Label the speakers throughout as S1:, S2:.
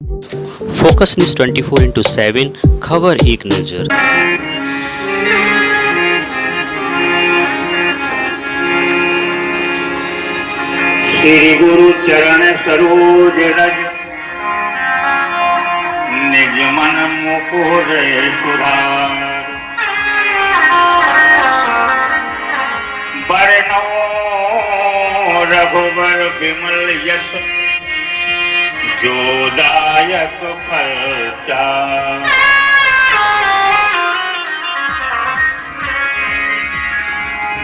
S1: Focus news 24/7 खबर एक नजर।
S2: श्री गुरु चरण सरोज रज निज मन मुकुर सुधार। बरनौ रघुबर विमल यश जो दायक फल चार।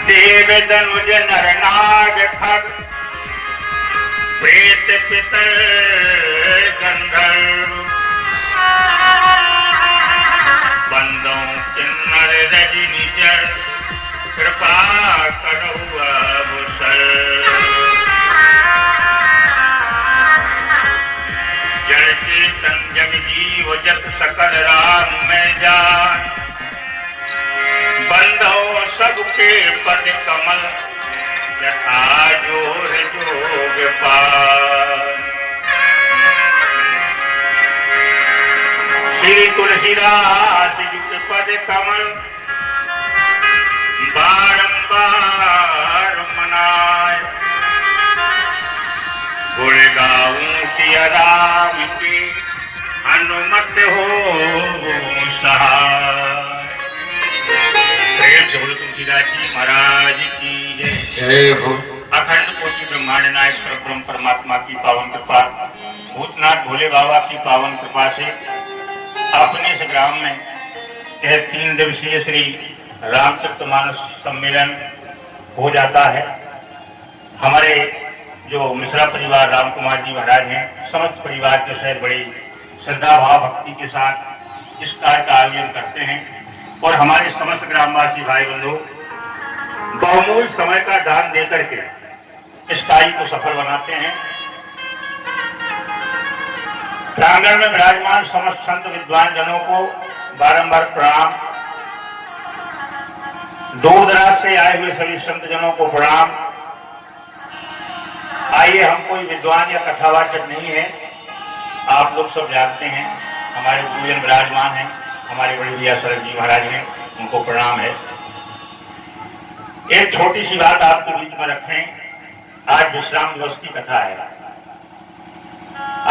S2: देव दनुज नर नाग खग प्रेत पितर गंधर्व बंदों किन्नर रजनी जर कृपा करो अवसर। जड़ चेतन जग जीव जत सकल राम में जान। बंदो सबके पद कमल यथा जोर जोग पार। श्री तुलसीदास जी के पद कमल बारंबार मनाए। गुण गाऊं सिया राम की हनुमत हो सहाय। प्रेम से बोलो तुलसीदास जी महाराज की जय हो। अखंड कोटि ब्रह्मांड नायक परब्रह्म परमात्मा की पावन कृपा, भूतनाथ भोले बाबा की पावन कृपा से अपने इस ग्राम में यह 3 दिवसीय श्री रामचरितमानस सम्मेलन हो जाता है। हमारे जो मिश्रा परिवार राम कुमार जी महाराज हैं, समस्त परिवार के साथ बड़ी श्रद्धा भाव भक्ति के साथ इस कार्य का आयोजन करते हैं और हमारे समस्त ग्रामवासी भाई बंधु बहुमूल्य समय का दान देकर के इस कार्य को सफल बनाते हैं। प्रांगण में विराजमान समस्त संत विद्वान जनों को बारंबार प्रणाम। दूर दराज से आए हुए सभी संत जनों को प्रणाम। आइए, हम कोई विद्वान या कथावाचक नहीं है, आप लोग सब जानते हैं। हमारे गुरुजन विराजमान हैं, हमारे बड़े भैया शरद जी महाराज हैं, उनको प्रणाम है। एक छोटी सी बात आपके बीच में रखें। आज विश्राम दिवस की कथा है।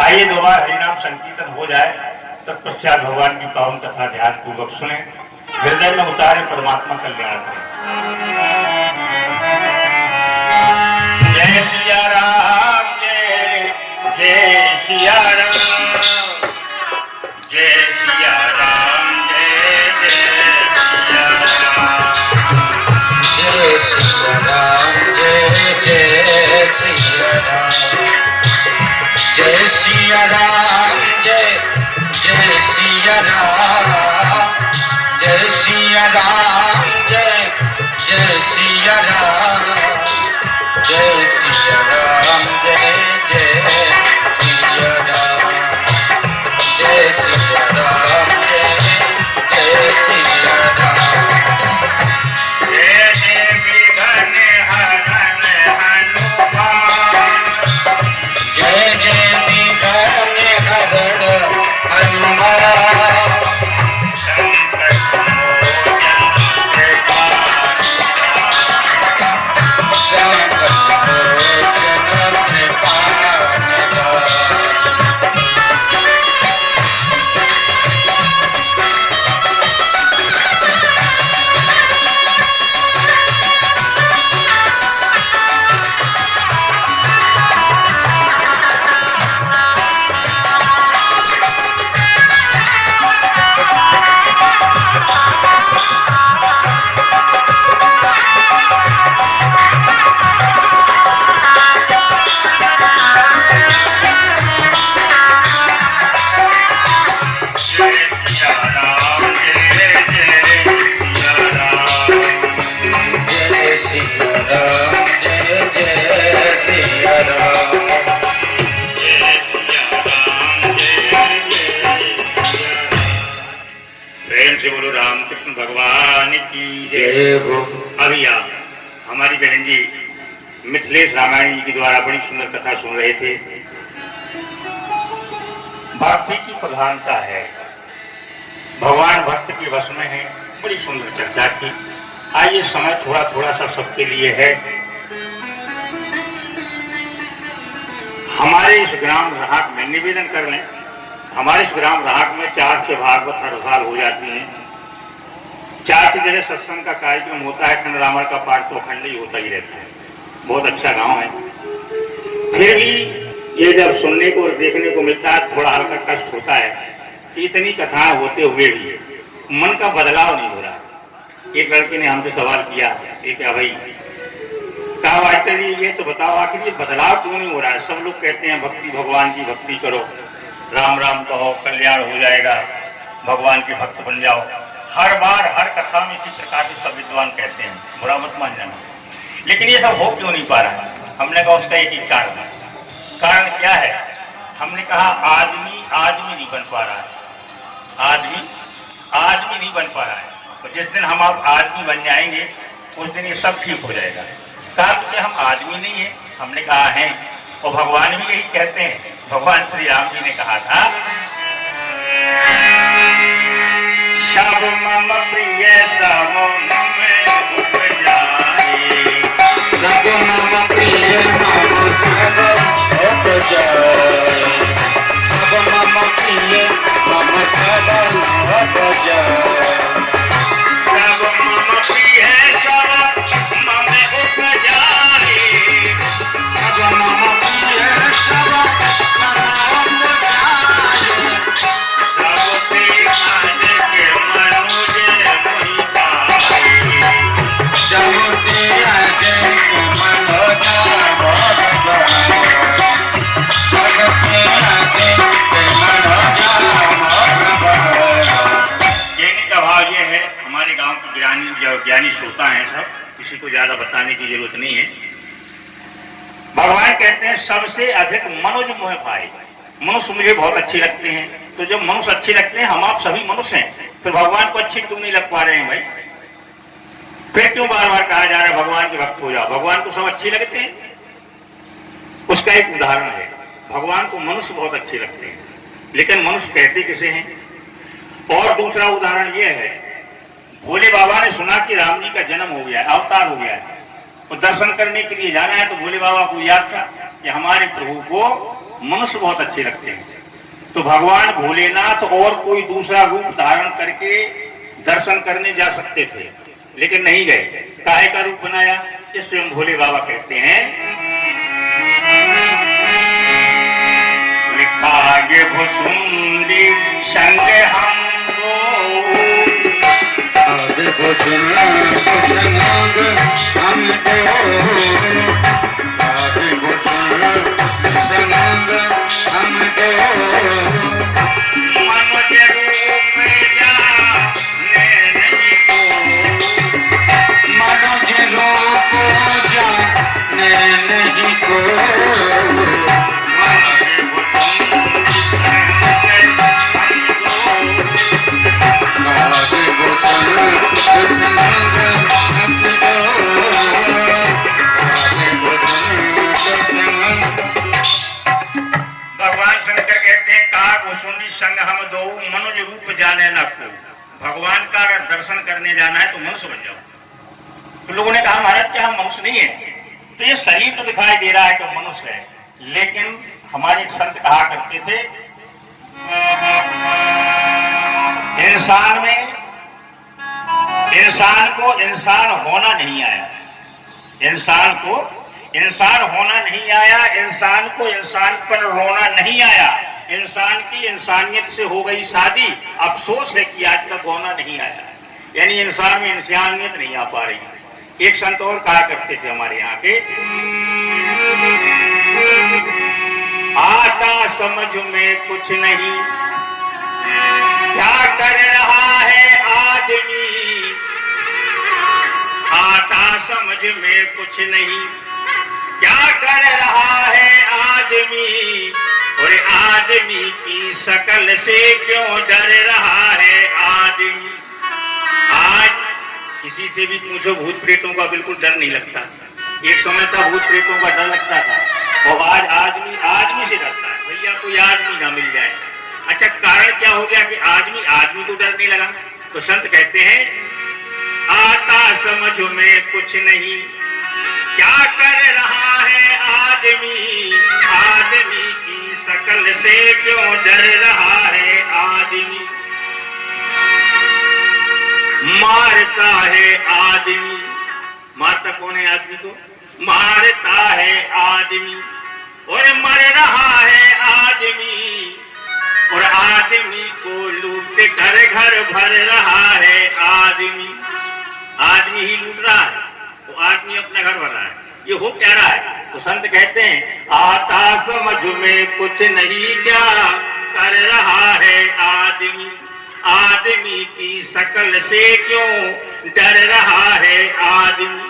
S2: आइए 2 बार हरिनाम संकीर्तन हो जाए, तत्पश्चात भगवान की पावन कथा ध्यान पूर्वक सुने, हृदय में उतारे, परमात्मा कल्याण करें। जय सिया राम जय जय सिया राम, जय सिया राम जय जय सिया राम,
S3: जय सिया राम जय जय सिया राम, जय सिया राम जय जय सिया राम, जय सिया राम जय जय सिया राम, जय सिया राम जय जय सिया राम, जय सिया राम जय जय सिया राम।
S2: जय जय विघ्न हरन हनुमान,
S3: जय जय विघ्न हरण हनुमान,
S2: संकट मोचन कृपानिधान,
S3: संकट मोचन कृपानिधान।
S2: जय सिया राम जय जय सिया राम,
S3: जय सिया राम जय जय सिया राम,
S2: जय सिया राम जय जय सिया राम। प्रेम से बोलो रामकृष्ण भगवान की जय।
S3: जय हो।
S2: अभी आप हमारी बहन जी मिथिलेश रामायण जी के द्वारा बड़ी सुंदर कथा सुन रहे थे। भक्ति की प्रधानता है, भगवान भक्त के वश में है। बड़ी सुंदर चर्चा थी। आइए, समय थोड़ा थोड़ा सा सबके लिए है। हमारे इस ग्राम राहक में निवेदन कर लें, हमारे इस ग्राम राहक में 4 से भागवत हर साल हो जाती हैं। 4 की जगह सत्संग का कार्यक्रम होता है, खंड रामायण का पाठ तो अखंड ही होता ही रहता है। बहुत अच्छा गांव है। फिर भी ये जब सुनने को और देखने को मिलता है थोड़ा हल्का कष्ट होता है कि इतनी कथाएं होते हुए भी मन का बदलाव नहीं हो रहा। एक लड़के ने हमसे सवाल किया, ये क्या भाई, कहा मास्टर जी ये तो बताओ आखिर ये बदलाव क्यों नहीं हो रहा है? सब लोग कहते हैं भक्ति, भगवान की भक्ति करो, राम राम कहो, कल्याण हो जाएगा, भगवान के भक्त बन जाओ। हर बार हर कथा में इसी प्रकार के सब विद्वान कहते हैं, बुरा मत मान जाना। लेकिन ये सब हो क्यों नहीं पा रहा है? हमने कहा उसका एक ही कारण है। कारण क्या है? हमने कहा आदमी नहीं बन पा रहा है। आदमी नहीं बन पा रहा है। तो जिस दिन हम आप आदमी बन जाएंगे उस दिन ये सब ठीक हो जाएगा। कहा कि हम आदमी नहीं है। हमने कहा है, और भगवान भी यही कहते हैं। भगवान श्री राम जी ने कहा था, सब मम प्रिय सब मम उपजाए,
S3: सब मम प्रिय मम सब उपजाए, सब मम प्रिय मम सब उपजाए,
S2: सब मम प्रिय सब मम उपजाए,
S3: सब मम प्रिय सब मम उपजाए,
S2: सबते आज के मनुज मोहि पाए,
S3: सबते आज के मनोज मोहि पाए, सबते आज के मनोज मोहि पाए।
S2: कहने का भाव ये है, हमारे गांव के ज्ञानी श्रोता हैं सब, किसी को ज्यादा बताने की जरूरत नहीं है। भगवान कहते हैं सबसे अधिक मनुज मोह पाए। मनुष्य मुझे बहुत अच्छे लगते हैं। तो जब मनुष्य अच्छे लगते हैं, हम आप सभी मनुष्य हैं, फिर भगवान को अच्छे क्यों नहीं लग पा रहे हैं भाई? फिर क्यों बार बार कहा जा रहा है भगवान के भक्त हो जाओ? भगवान को सब अच्छे लगते हैं। उसका एक उदाहरण है, भगवान को मनुष्य बहुत अच्छे लगते हैं, लेकिन मनुष्य कहते किसे हैं? और दूसरा उदाहरण यह है, भोले बाबा ने सुना कि राम जी का जन्म हो गया, अवतार हो गया है, और दर्शन करने के लिए जाना है। तो भोले बाबा को याद था कि हमारे प्रभु को मनुष्य बहुत अच्छे लगते हैं। तो भगवान भोलेनाथ और कोई दूसरा रूप धारण करके दर्शन करने जा सकते थे, लेकिन नहीं गए। काहे का रूप बनाया? इस स्वयं भोले बाबा कहते हैं, लिखागे भुसुंडी संग हमको,
S3: आगे भूषण भूषण हमको, आगे भूषण भूषण हमको,
S2: मनुज रूप जाने नहीं को,
S3: मनोज रूप जाने नहीं को,
S2: आगे भुसुंडी संग हमको,
S3: आगे भूषण भूषण हमको, आगे भूषण
S2: भगवान शंकर कहते हैं, का भुसुंडी संग हम दो, मनुज रूप जाने न को। भगवान का अगर दर्शन करने जाना है तो मनुष्य बन जाओ। तो लोगों ने कहा महाराज क्या हम मनुष्य नहीं है? तो ये शरीर तो दिखाई दे रहा है कि मनुष्य है, लेकिन हमारे एक संत कहा करते थे, इंसान में इंसान को इंसान होना नहीं आया, इंसान को इंसान होना नहीं आया, इंसान को इंसान पर रोना नहीं आया, इंसान की इंसानियत से हो गई शादी, अफसोस है कि आज तक होना नहीं आया। यानी इंसान में इंसानियत नहीं आ पा रही। एक संत और कहा करते थे हमारे यहाँ के, आता समझ में कुछ नहीं, क्या कर रहा है आदमी, आता समझ में कुछ नहीं, क्या कर रहा है आदमी, और आदमी की शकल से क्यों डर रहा है आदमी। आज किसी से भी पूछो, भूत प्रेतों का बिल्कुल डर नहीं लगता। एक समय था भूत प्रेतों का डर लगता था, और आज आदमी से डरता है। भैया कोई आदमी ना मिल जाए, हो गया कि आदमी आदमी को डरने लगा। तो संत कहते हैं आता समझ में कुछ नहीं, क्या कर रहा है आदमी, आदमी की शकल से क्यों डर रहा है आदमी। मारता है आदमी, मारता कौन है आदमी को, मारता है आदमी, और मर रहा है आदमी, और आदमी को लूट कर घर भर रहा है आदमी। आदमी ही लूट रहा है तो आदमी अपना घर भर रहा है, ये हो क्या रहा है। तो संत कहते हैं आता समझ में कुछ नहीं, क्या कर रहा है आदमी, आदमी की शकल से क्यों डर रहा है आदमी।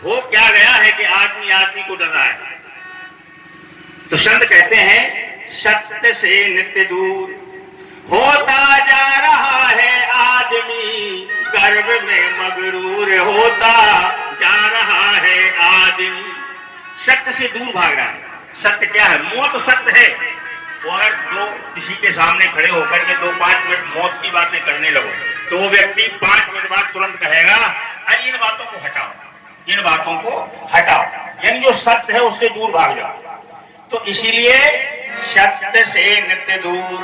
S2: हो क्या गया है कि आदमी आदमी को डर रहा है। तो संत कहते हैं सत्य से नित्य दूर होता जा रहा है आदमी, गर्भ में मगरूर होता जा रहा है आदमी। सत्य से दूर भाग रहा है। सत्य क्या है, मौत सत्य है। वो अगर दो किसी के सामने खड़े होकर के 2-5 मिनट मौत की बातें करने लगो तो वो व्यक्ति 5 मिनट बाद तुरंत कहेगा अरे इन बातों को हटाओ, इन बातों को हटाओ, यानी जो सत्य है उससे दूर भाग जाओ। तो इसीलिए सत्य से नित्य दूर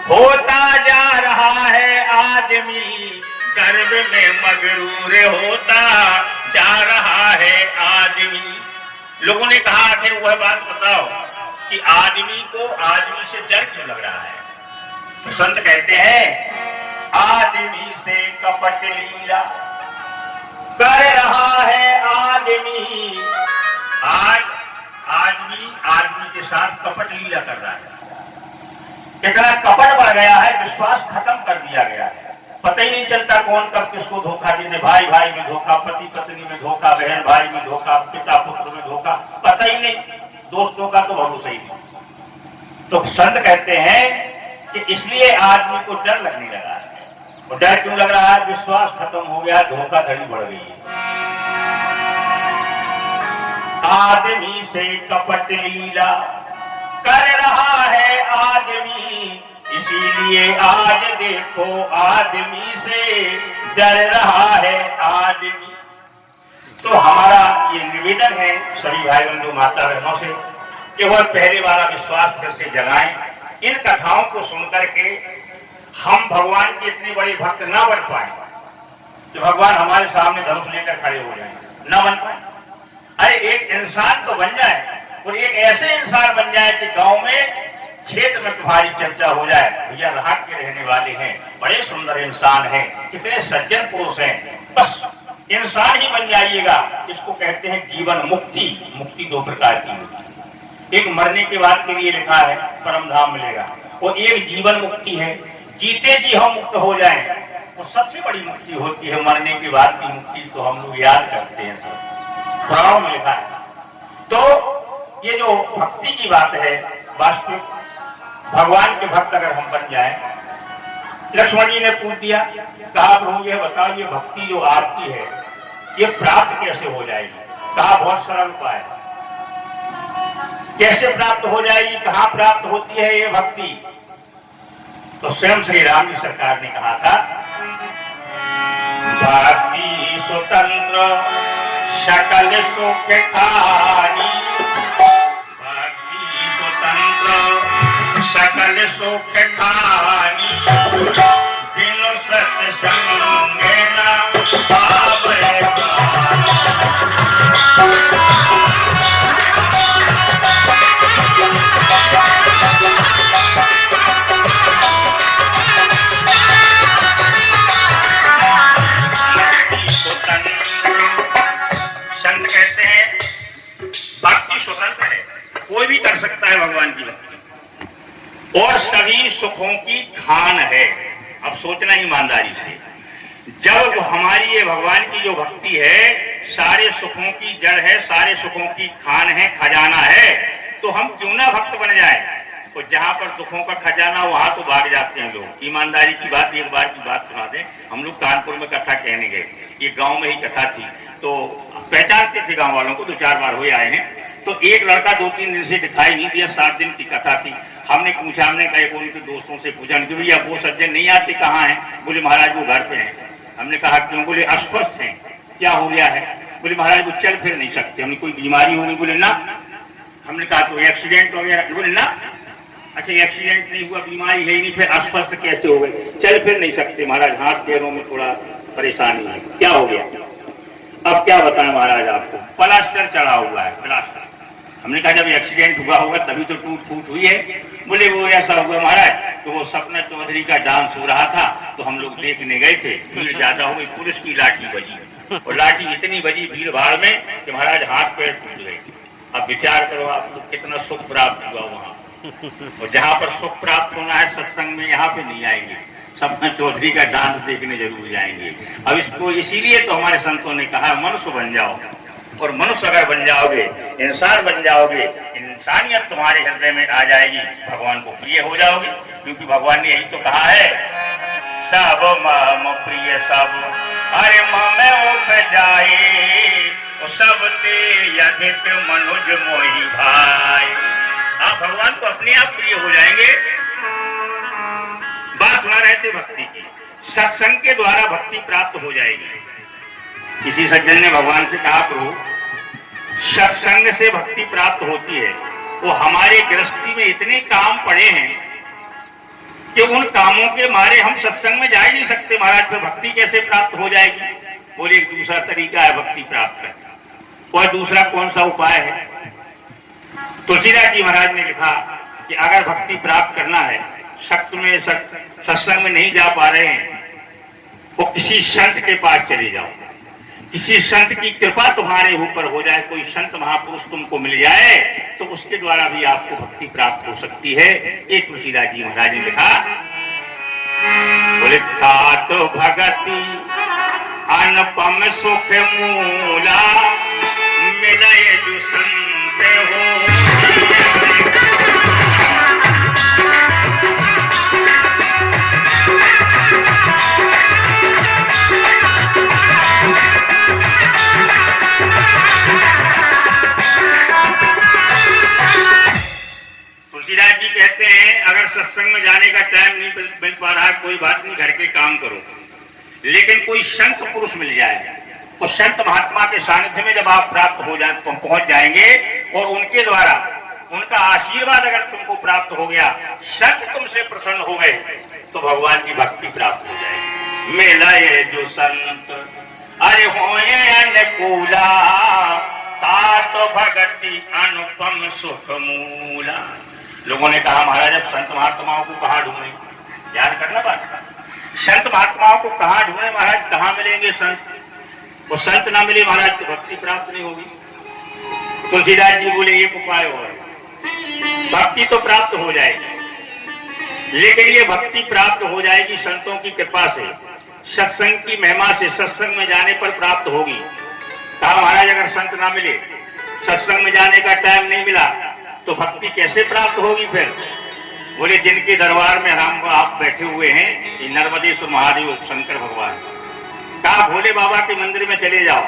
S2: होता जा रहा है आदमी, गर्भ में मगरूर होता जा रहा है आदमी। लोगों ने कहा आखिर वह बात बताओ कि आदमी को आदमी से डर क्यों लग रहा है। तो संत कहते हैं आदमी से कपट लीला कर रहा है आदमी। आज आदमी आदमी के साथ कपट लीला कर रहा है। इतना कपट बढ़ गया है, विश्वास खत्म कर दिया गया है। पता ही नहीं चलता कौन कब किसको धोखा दे दे। भाई भाई में धोखा, पति पत्नी में धोखा, बहन भाई में धोखा, पिता पुत्र में धोखा, पता ही नहीं। दोस्तों का तो भरोसा ही नहीं। तो संत कहते हैं कि इसलिए आदमी को डर लगने लगा है। और डर क्यों लग रहा है, विश्वास खत्म हो गया, धोखाधड़ी बढ़ गई है। आदमी से कपट लीला कर रहा है आदमी, इसीलिए आज देखो आदमी से डर रहा है आदमी। तो हमारा ये निवेदन है सभी भाई बंधु माता बहनों से कि वह पहले वाला विश्वास फिर से जगाएं। इन कथाओं को सुनकर के हम भगवान के इतने बड़े भक्त न बन पाए कि भगवान हमारे सामने धनुष लेकर खड़े हो जाए, न बन पाए। अरे एक इंसान तो बन जाए, और एक ऐसे इंसान बन जाए कि गांव में क्षेत्र में तुम्हारी चर्चा हो जाए, भैया राहत के रहने वाले हैं, बड़े सुंदर इंसान हैं, कितने सज्जन पुरुष हैं। बस इंसान ही बन जाइएगा। इसको कहते हैं जीवन मुक्ति। मुक्ति 2 प्रकार की होती है। एक मरने के बाद के लिए लिखा है परम धाम मिलेगा, और एक जीवन मुक्ति है, जीते जी हम मुक्त हो जाएं। वो सबसे बड़ी मुक्ति होती है। मरने के बाद की मुक्ति तो हम लोग याद करते हैं, सब पुराणों में लिखा है। तो ये जो भक्ति की बात है, वास्तविक भगवान के भक्त अगर हम बन जाए। लक्ष्मण जी ने पूछ दिया, कहा प्रभु ये बताओ ये भक्ति जो आपकी है ये प्राप्त कैसे हो जाएगी। कहा बहुत सरल उपाय। कैसे प्राप्त हो जाएगी, कहां प्राप्त होती है ये भक्ति। तो स्वयं श्री राम जी सरकार ने कहा था भक्ति स्वतंत्र सकल सुख खानी, भक्ति स्वतंत्र सकल सुख खानी, बिनु सत्संग न पावै पानी। संत कहते हैं भक्ति स्वतंत्र है, कोई भी कर सकता है भगवान की भक्ति, और सभी सुखों की खान है। अब सोचना ईमानदारी से, जब हमारी ये भगवान की जो भक्ति है सारे सुखों की जड़ है, सारे सुखों की खान है, खजाना है, तो हम क्यों ना भक्त बन जाए। तो जहां पर दुखों का खजाना वहां तो भाग जाते हैं लोग। ईमानदारी की बात, एक बार की बात सुना दें। हम लोग कानपुर में कथा कहने गए, ये गांव में ही कथा थी, तो पहचानते थे गांव वालों को, 2-4 बार हुए आए हैं। तो एक लड़का 2-3 दिन से दिखाई नहीं दिया, 7 दिन की कथा थी। हमने पूछा, हमने कहा एक उनके दोस्तों से पूछा कि भैया वो सज्जन नहीं आते, कहाँ हैं? बोले महाराज वो घर पे हैं। हमने कहा क्यों? बोले अस्वस्थ हैं। क्या हो गया है? बोले महाराज वो चल फिर नहीं सकते। हमने कोई बीमारी होगी? बोले ना। हमने कहा तो एक्सीडेंट हो गया? बोले ना। अच्छा एक्सीडेंट नहीं हुआ, बीमारी है ही नहीं, फिर अस्वस्थ कैसे हो गए? चल फिर नहीं सकते महाराज, हाथ पैरों में थोड़ा परेशानी है। क्या हो गया? अब क्या बताएं महाराज आपको, प्लास्टर चढ़ा हुआ है, प्लास्टर। हमने कहा जब एक्सीडेंट हुआ होगा तभी तो टूट फूट हुई है। बोले वो ऐसा हुआ महाराज, तो वो सपना चौधरी का डांस हो रहा था, तो हम लोग देखने गए थे, भीड़ ज्यादा हो गई, पुलिस की लाठी बजी, और लाठी इतनी बजी भीड़ भाड़ में कि महाराज हाथ पैर टूट गए। अब विचार करो आपको कितना सुख प्राप्त हुआ वहाँ। और जहाँ पर सुख प्राप्त होना है सत्संग में, यहाँ पे नहीं आएंगे, सपना चौधरी का डांस देखने जरूर जाएंगे। अब इसको इसीलिए तो हमारे संतों ने कहा मनुष्य बन जाओ, और मनुष्य अगर बन जाओगे, इंसान बन जाओगे, इंसानियत तुम्हारे हृदय में आ जाएगी, भगवान को प्रिय हो जाओगे। क्योंकि भगवान ने यही तो कहा है, सब मम प्रिय सब, अरे ममे उप जाए, सब ते यदित मनुज मोहि भाई। आप भगवान को अपने आप प्रिय हो जाएंगे। बात ना रहते भक्ति की, सत्संग के द्वारा भक्ति प्राप्त हो जाएगी। किसी सज्जन ने भगवान से कहा प्रभु सत्संग से भक्ति प्राप्त होती है, वो हमारे गृहस्थी में इतने काम पड़े हैं कि उन कामों के मारे हम सत्संग में जा ही नहीं सकते महाराज, फिर भक्ति कैसे प्राप्त हो जाएगी? बोले एक दूसरा तरीका है भक्ति प्राप्त करना। और दूसरा कौन सा उपाय है? तुलसीदास जी महाराज ने लिखा कि अगर भक्ति प्राप्त करना है, सत्संग में नहीं जा पा रहे हैं, वो किसी संत के पास चले जाओ, किसी संत की कृपा तुम्हारे ऊपर हो जाए, कोई संत महापुरुष तुमको मिल जाए, तो उसके द्वारा भी आपको भक्ति प्राप्त हो सकती है। ये तुलसीदास जी महाराज ने लिखा, बोले तात भगति अनुपम सुख मूला, मिलय जो संत हो। तुलसीदास जी कहते हैं अगर सत्संग में जाने का टाइम नहीं मिल पा रहा है, कोई बात नहीं, घर के काम करो, लेकिन कोई संत पुरुष मिल जाए, तो संत महात्मा के सानिध्य में जब आप प्राप्त हो जाए, पहुंच जाएंगे, और उनके द्वारा उनका आशीर्वाद अगर तुमको प्राप्त हो गया, संत तुमसे प्रसन्न हो गए, तो भगवान की भक्ति प्राप्त हो जाएगी। मेला ये जो संत अरे होए अनुकूला, तात भगति अनुपम सुख मूला। लोगों ने कहा महाराज अब संत महात्माओं को कहाँ ढूंढे? याद करना बात, संत महात्माओं को कहाँ ढूंढे महाराज, कहाँ मिलेंगे संत? वो संत ना मिले महाराज तो भक्ति प्राप्त नहीं होगी। तुलसीदास जी बोले एक उपाय और, भक्ति तो प्राप्त हो जाएगी, लेकिन ये भक्ति प्राप्त हो जाएगी संतों की कृपा से, सत्संग की महिमा से, सत्संग में जाने पर प्राप्त होगी। कहा महाराज अगर संत ना मिले, सत्संग में जाने का टाइम नहीं मिला, तो भक्ति कैसे प्राप्त होगी फिर? बोले जिनके दरबार में हम आप बैठे हुए हैं, ये नर्मदेश्वर महादेव शंकर भगवान, कहा भोले बाबा के मंदिर में चले जाओ,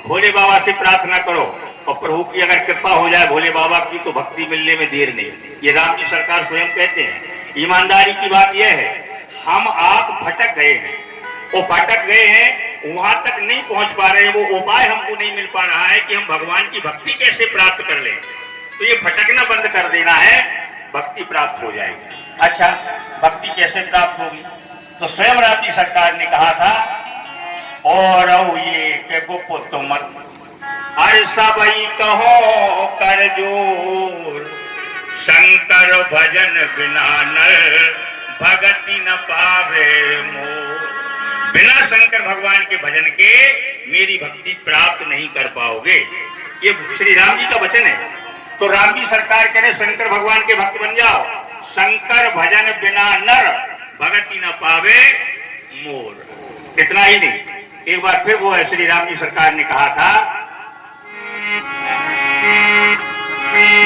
S2: भोले बाबा से प्रार्थना करो, और प्रभु की अगर कृपा हो जाए भोले बाबा की, तो भक्ति मिलने में देर नहीं। ये राम जी सरकार स्वयं कहते हैं। ईमानदारी की बात यह है, हम आप भटक गए हैं, वो भटक गए हैं, वहां तक नहीं पहुंच पा रहे, वो उपाय हमको नहीं मिल पा रहा है कि हम भगवान की भक्ति कैसे प्राप्त कर लें। तो ये भटकना बंद कर देना है, भक्ति प्राप्त हो जाएगी। अच्छा भक्ति कैसे प्राप्त होगी? तो स्वयं राम जी सरकार ने कहा था, और ये के गुप्त मत अरे सबई कहो कर जोर, शंकर भजन बिना नर भगति न पावे मोर। बिना शंकर भगवान के भजन के मेरी भक्ति प्राप्त नहीं कर पाओगे। ये श्री राम जी का वचन है। तो राम जी सरकार कह रहे शंकर भगवान के भक्त बन जाओ, शंकर भजन बिना नर भगति न पावे मोर। इतना ही नहीं, एक बार फिर वो श्री राम जी सरकार ने कहा था,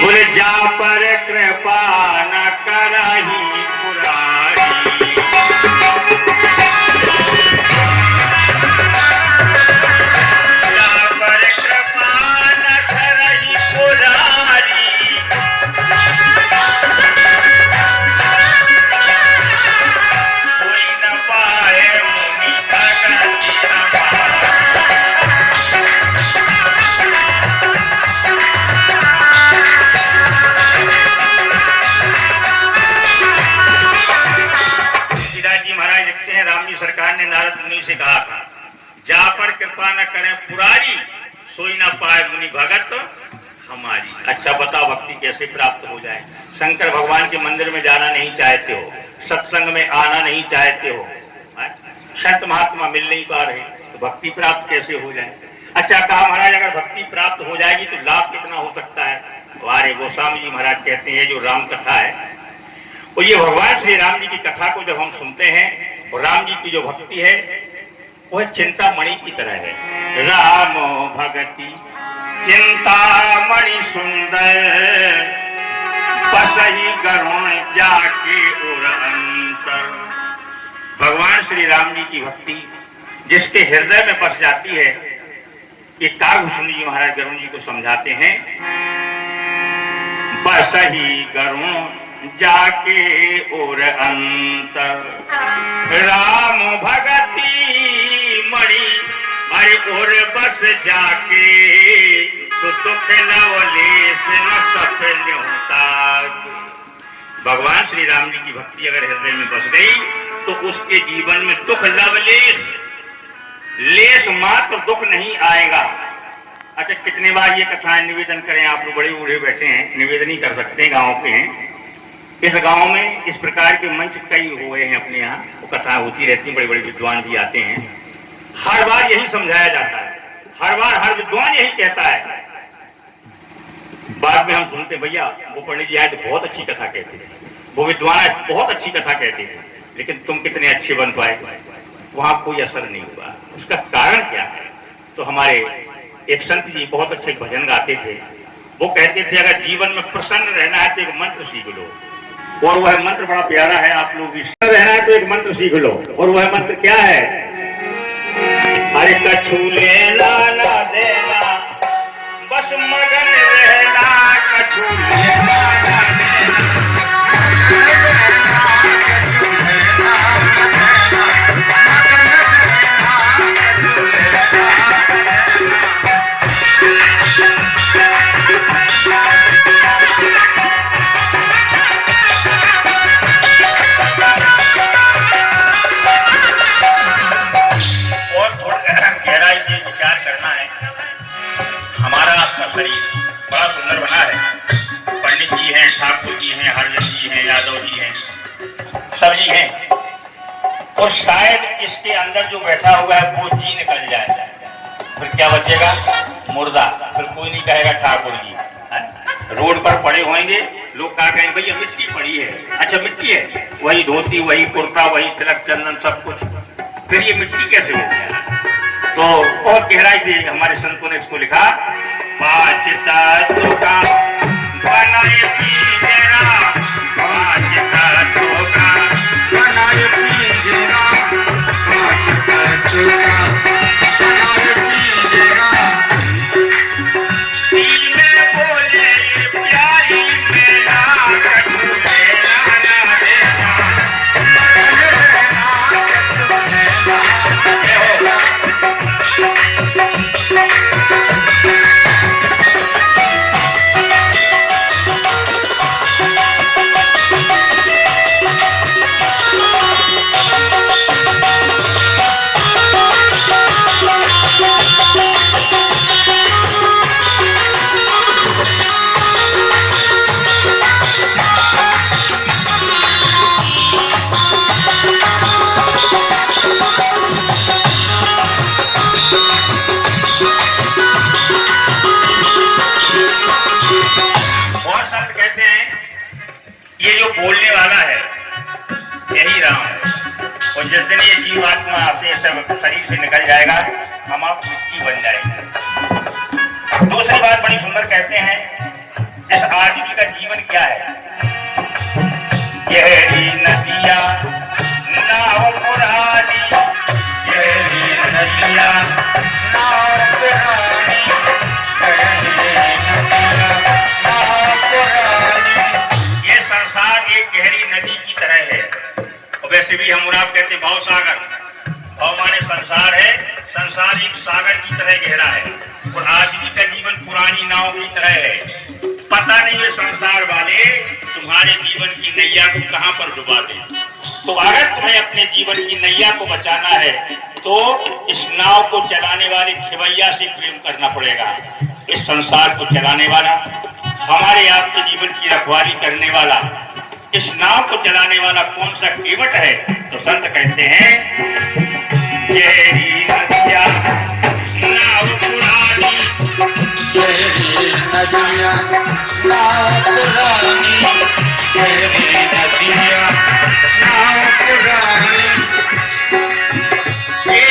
S2: बोले जा पर कृपा न करही पुरारी, जा पर कृपा न करही पुरारी, न करें पुरारी, सोई न पाए मुनि भगत हमारी। अच्छा बताओ भक्ति कैसे प्राप्त हो जाए? शंकर भगवान के मंदिर में जाना नहीं चाहते हो, सत्संग में आना नहीं चाहते हो, संत महात्मा मिल नहीं पा रहे, तो भक्ति प्राप्त कैसे हो जाए? अच्छा कहा महाराज अगर भक्ति प्राप्त हो जाएगी तो लाभ कितना हो सकता है? वारे गोस्वामी जी महाराज कहते हैं जो राम कथा है, और ये भगवान श्री राम जी की कथा को जब हम सुनते हैं, और राम जी की जो भक्ति है वह चिंतामणि की तरह है। राम भगति चिंतामणि सुंदर, बसहि गरुण जाके और अंतर। भगवान श्री राम जी की भक्ति जिसके हृदय में बस जाती है, ये कागभूषण जी महाराज गरुण जी को समझाते हैं, बसहि गरुण जाके और अंतर, राम भगति मणि अरे और बस जाके, सो दुख नवलेस न सफल होता। भगवान श्री राम जी की भक्ति अगर हृदय में बस गई तो उसके जीवन में दुख लवलेस, लेस मात्र दुख नहीं आएगा। अच्छा कितने बार ये कथाएं निवेदन करें, आप लोग बड़े बूढ़े बैठे हैं, निवेदन ही कर सकते हैं, गांव के हैं। इस गांव में इस प्रकार के मंच कई हुए हैं अपने यहाँ, वो कथा होती रहती है, बड़े बड़े विद्वान भी आते हैं। हर बार यही समझाया जाता है, हर बार हर विद्वान यही कहता है। बाद में हम सुनते भैया वो पंडित जी आए तो बहुत अच्छी कथा कहते थे, वो विद्वान बहुत अच्छी कथा कहते थे, लेकिन तुम कितने अच्छे बन पाए, वहां कोई असर नहीं हुआ। उसका कारण क्या है? तो हमारे एक संत जी बहुत अच्छे भजन गाते थे, वो कहते थे अगर जीवन में प्रसन्न रहना है तो एक मंत्र सीख लो, और वह मंत्र बड़ा प्यारा है, आप लोग भी रहना है तो एक मंत्र सीख लो, और वह मंत्र क्या है? अरे कछु लेना ना देना बस मगन रहना, कछु लेना ना शरीर बड़ा सुंदर बना है। पंडित जी हैं, ठाकुर जी हैं, हरिजन जी हैं, यादव जी हैं, सब जी हैं, और शायद इसके अंदर जो बैठा हुआ है वो जी निकल जाए, फिर क्या बचेगा? मुर्दा। फिर कोई नहीं कहेगा ठाकुर जी। रोड पर पड़े होंगे लोग, क्या कहेंगे? भैया मिट्टी पड़ी है। अच्छा मिट्टी है, वही धोती, वही कुर्ता, वही तिलक चंदन सब कुछ, फिर ये मिट्टी कैसे हो गया? तो बहुत गहराई से हमारे संतों ने इसको लिखा, पांच तत्वों का बनाए पिंजरा, पांच तत्वों का
S3: बनाए पिंजरा, पांच तत्वों का बनाए पिंजरा,
S2: दिल में बोले प्यारी मेरा, कछु लेना ना देना, ये जो बोलने वाला है यही राम है, और जिस दिन ये जीवात्मा से सब शरीर से निकल जाएगा हम आप मिट्टी बन जाएंगे। दूसरी बात बड़ी सुंदर कहते हैं, इस आदमी का जीवन क्या है? गहरी नदिया नाव पुरानी, गहरी नदिया नाव पुरानी, संसार एक गहरी नदी की तरह है, और वैसे भी हम आप कहते भाव सागर, भाव माने संसार है, संसार एक सागर की तरह गहरा है, और आदमी का जीवन पुरानी नाव की तरह है। पता नहीं है संसार वाले तुम्हारे जीवन की नैया को कहां पर डुबा दे। तो अगर तुम्हें अपने जीवन की नैया को बचाना है तो इस नाव को चलाने वाले खिवैया से प्रेम करना पड़ेगा। इस संसार को चलाने वाला, हमारे आपके जीवन की रखवाली करने वाला, इस नाव को चलाने वाला कौन सा केवट है? तो संत कहते हैं गहरी नदिया नाव पुरानी,
S3: गहरी नदिया नाव पुरानी, गहरी नदिया नाव पुरानी,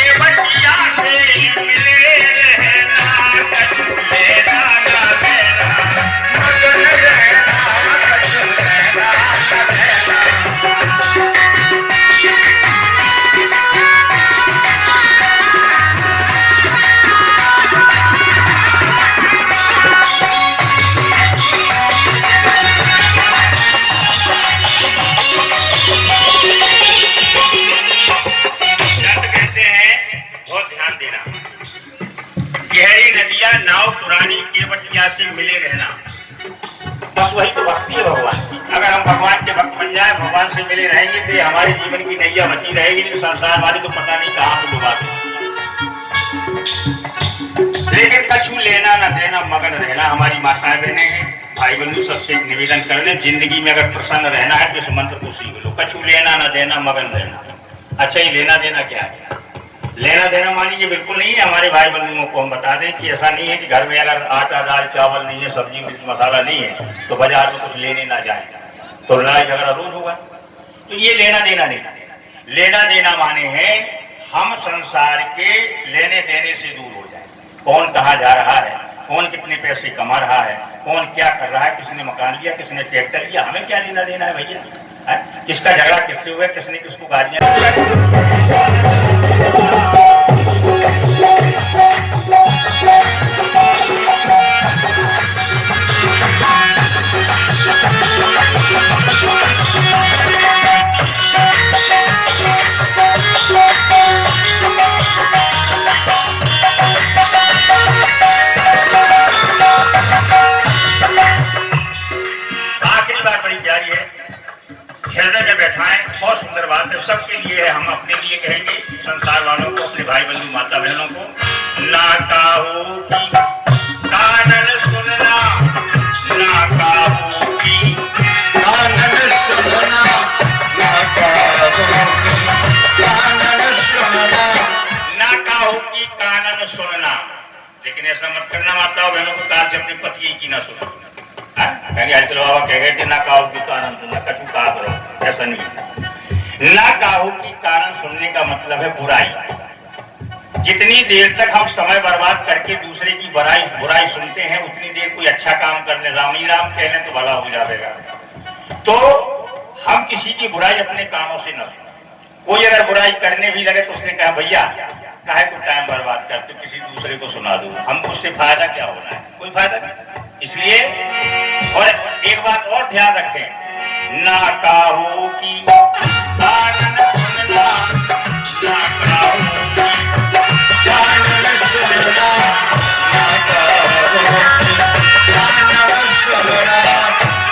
S2: केवटिया से मिले रहना, कछु लेना ना देना,
S3: मगन रहना कछु लेना न देना।
S2: संत कहते हैं बहुत ध्यान देना, गहरी नदियां नाव पुरानी, केवटिया से मिले रहना। बस वही तो भक्ति है भगवान की। अगर हम भगवान के भक्त बन जाए, भगवान से मिले रहेंगे तो ये हमारे जीवन की नैया बची रहेगी। नहीं संसार वाले तो पता नहीं कहाँ पे डुबा दें। लेकिन कछु लेना न देना, मगन रहना। हमारी माताएं बहनें हैं, भाई बंधु सबसे एक निवेदन कर लें, जिंदगी में अगर प्रसन्न रहना है तो इस मंत्र को सीख लो, कछु लेना न देना, मगन रहना। अच्छा, ये लेना देना क्या है? लेना देना मान लीजिए बिल्कुल नहीं है। हमारे भाई बंधुओं को हम बता दें कि ऐसा नहीं है कि घर में अगर आटा दाल चावल नहीं है, सब्जी मिर्च मसाला नहीं है तो बाजार में कुछ लेने ना जाए, तो लड़ाई झगड़ा रोज होगा। तो ये लेना देना नहीं। लेना देना माने हैं हम संसार के लेने देने से दूर हो जाए। कौन कहाँ जा रहा है, कौन कितने पैसे कमा रहा है, कौन क्या कर रहा है, किसने मकान लिया, किसने ट्रैक्टर लिया, हमें क्या लेना देना है भैया? किसका झगड़ा किससे हुआ, किसने किसको गालियां। आखिरी बात बड़ी प्यारी है, हृदय में बैठाएं। बहुत सुंदर बात है, सबके लिए है, हम अपने लिए कहेंगे, संसार वालों को, अपने भाई बंधु माता बहनों को। ना काहू की कानन सुनना, ना काहू की
S3: कानन सुनना, ना काहू की कानन सुनना,
S2: ना काहू की कानन सुनना। लेकिन ऐसा मत करना माताओं बहनों को, काल से अपने पति की ना सुनो। कहेंगे अचल बाबा कह गए थे ना काहू की कानन सुनना, कछु कहा करो, ऐसा नहीं है। ना काहू की कानन सुनने का मतलब है बुराई। जितनी देर तक हम समय बर्बाद करके दूसरे की बुराई सुनते हैं, उतनी देर कोई अच्छा काम करने राम ही राम कह लें तो भला हो जाएगा। तो हम किसी की बुराई अपने कामों से न सुने। कोई अगर बुराई करने भी लगे तो उसने कहा भैया काहे को टाइम बर्बाद करते, किसी दूसरे को सुना दो, हमको उससे फायदा क्या होना है, कोई फायदा नहीं। इसलिए और एक बात और ध्यान रखें, ना काहू की कानन सुनना, ना काहू की
S3: कानन सुनना, ना काहू की कानन सुनना,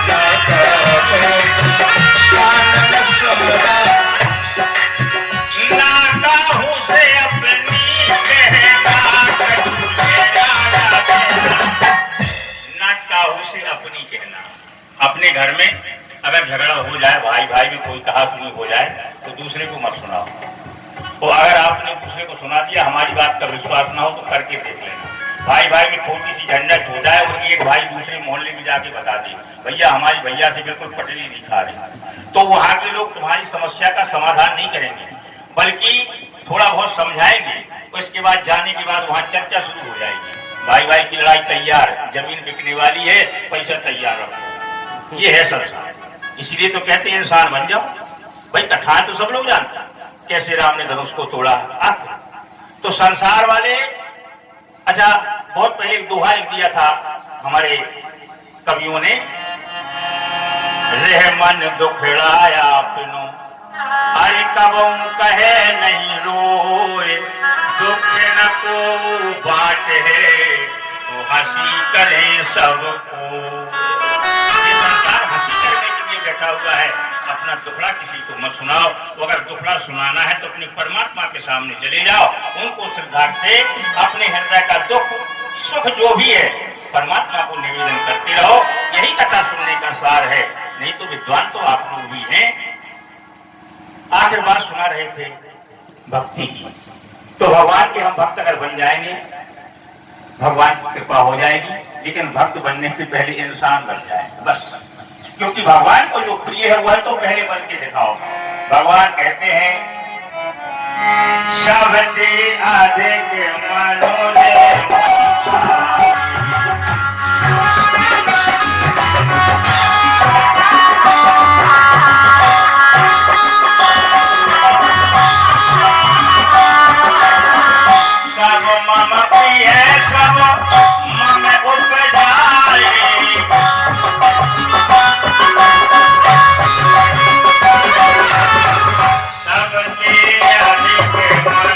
S3: ना काहू की कानन सुनना,
S2: ना काहू से अपनी कहना, कछु लेना ना देना। ना काहू से अपनी कहना। अपने घर में अगर झगड़ा हो जाए, भाई भाई में कोई कहा सुनी हो जाए तो दूसरे को मत सुनाओ। तो अगर आपने दूसरे को सुना दिया, हमारी बात का विश्वास ना हो तो करके देख लेना। भाई भाई में छोटी सी झंझट हो जाए और एक भाई दूसरे मोहल्ले में जाके बता दे भैया हमारी भैया से बिल्कुल पटरी नहीं खा रही, तो वहां के लोग तुम्हारी समस्या का समाधान नहीं करेंगे, बल्कि थोड़ा बहुत समझाएंगे। उसके बाद जाने के बाद वहां चर्चा शुरू हो जाएगी। भाई भाई की लड़ाई तैयार, जमीन बिकने वाली है, पैसा तैयार रखो, ये है संसार। इसलिए तो कहते हैं इंसान बन जाओ। भाई कथाएं तो सब लोग जानते हैं, कैसे राम ने धनुष को तोड़ा। तो संसार वाले, अच्छा बहुत पहले एक दोहा लिख दिया था हमारे कवियों ने, रह मन दुखड़ाया पिनो, अरे कबऊ कहे नहीं रोए, दुख न को बाट है तो हंसी करे सबको। ये संसार हंसी करने के लिए बैठा हुआ है, अपना दुखड़ा किसी को मत सुनाओ। अगर दुखड़ा सुनाना है तो अपने परमात्मा के सामने चले जाओ, उनको श्रद्धा से अपने हृदय का दुख सुख जो भी है परमात्मा को निवेदन करते रहो। यही कथा सुनने का सार है। नहीं तो विद्वान तो आप लोग भी हैं। आखिर बात सुना रहे थे भक्ति की। तो भगवान के हम भक्त अगर बन जाएंगे, भगवान की कृपा हो जाएगी। लेकिन भक्त बनने से पहले इंसान बन जाएगा बस। क्योंकि भगवान को जो प्रिय है वह तो पहले बन के दिखाओ। भगवान कहते हैं शब्दे आधे के मनो ने सब मम प्रिय सब मम उपजाए। सबके अधिक मन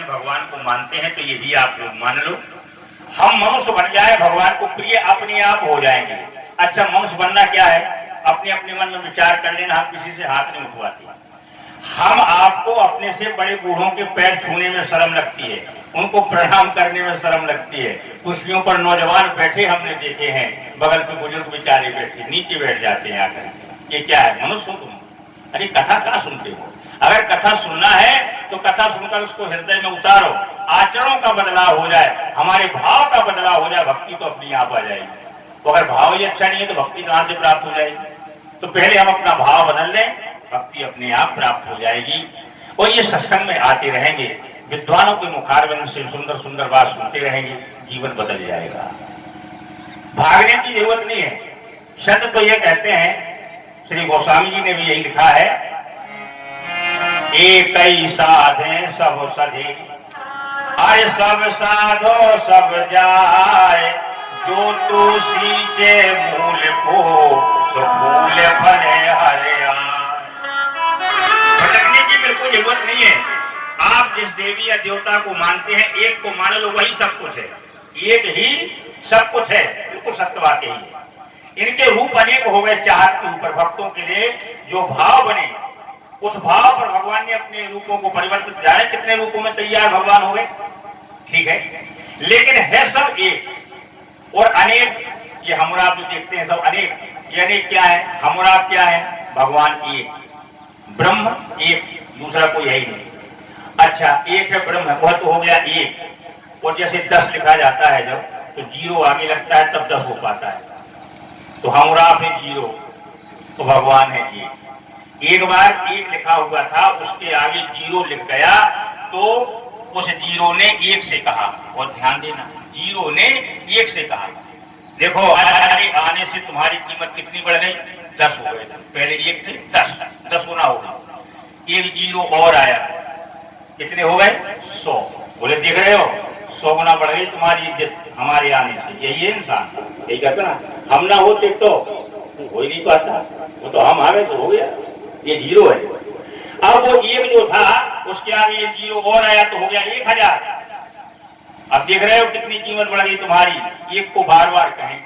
S2: भगवान को मानते हैं तो ये भी आप लोग मान लो। हम मनुष्य बन जाए भगवान को प्रिय अपने आप हो जाएंगे। अच्छा, मनुष्य बनना क्या है? अपने अपने मन में विचार कर लेना। हम किसी से हाथ नहीं उठवाते। हम आपको अपने से बड़े बूढ़ों के पैर छूने में शर्म लगती है, उनको प्रणाम करने में शर्म लगती है। कुर्सियों पर नौजवान बैठे हमने देखे हैं, बगल पे बुजुर्ग बेचारे बैठे नीचे बैठ जाते हैं आकर। ये क्या है? मनुष्य हो तुम? अरे कथा कहाँ सुनते हो? अगर कथा सुनना है तो कथा सुनकर उसको हृदय में उतारो, आचरणों का बदलाव हो जाए, हमारे भाव का बदलाव हो जाए, भक्ति तो अपनी आप आ जाएगी। तो अगर भाव ही अच्छा नहीं है तो भक्ति कहां से प्राप्त हो जाएगी? तो पहले हम अपना भाव बदल लें, भक्ति अपने आप प्राप्त हो जाएगी। और ये सत्संग में आते रहेंगे, विद्वानों के मुखारविंद से सुंदर सुंदर बात सुनते रहेंगे, जीवन बदल जाएगा। भागने की जरूरत नहीं है। संत तो ये कहते हैं, श्री गोस्वामी जी ने भी यही लिखा है, एक ही साधे सब सधे, अरे सब साधो सब जाए, जो तू सींचे मूल को सो फूल फले हरे आए। भटकने की बिल्कुल जरूरत नहीं है। आप जिस देवी या देवता को मानते हैं, एक को मान लो, वही सब कुछ है, एक ही सब कुछ है। बिल्कुल सत्य बात यही है। इनके रूप अनेक हो गए चाहत के ऊपर। भक्तों के लिए जो भाव बने, उस भाव पर भगवान ने अपने रूपों को परिवर्तित। जाने कितने रूपों में तैयार भगवान हो गए, ठीक है, लेकिन है सब एक और अनेक। ये हम आप जो देखते हैं सब अनेक। ये अनेक क्या है? हम आप क्या है? भगवान एक, ब्रह्म एक, दूसरा कोई है ही नहीं। अच्छा, एक है ब्रह्म, वह तो हो गया एक। और जैसे 10 लिखा जाता है जब, तो 0 आगे लगता है तब 10 हो पाता है। तो हम आप है 0, तो भगवान है एक। एक बार एक लिखा हुआ था, उसके आगे 0 लिख गया, तो उस 0 ने 1 से कहा। और ध्यान देना, 0 ने 1 से कहा, देखो आने से तुम्हारी कीमत कितनी बढ़ गई? 10 हो गए। पहले 1 थे, 10 गुना हो गई। एक 0 और आया, कितने हो गए? 100। बोले देख रहे हो, 100 गुना बढ़ गई तुम्हारी इज्जत हमारे आने से। यही है इंसान, यही कहते ना, हम ना होते तो हो ही नहीं पाता, वो तो हम आ गए तो हो गया। ये 0 है। अब वो 1 जो था, उसके आगे ये 0 और आया तो हो गया 1000। अब देख रहे हो कितनी कीमत बढ़ गई तुम्हारी। एक को बार बार कहें,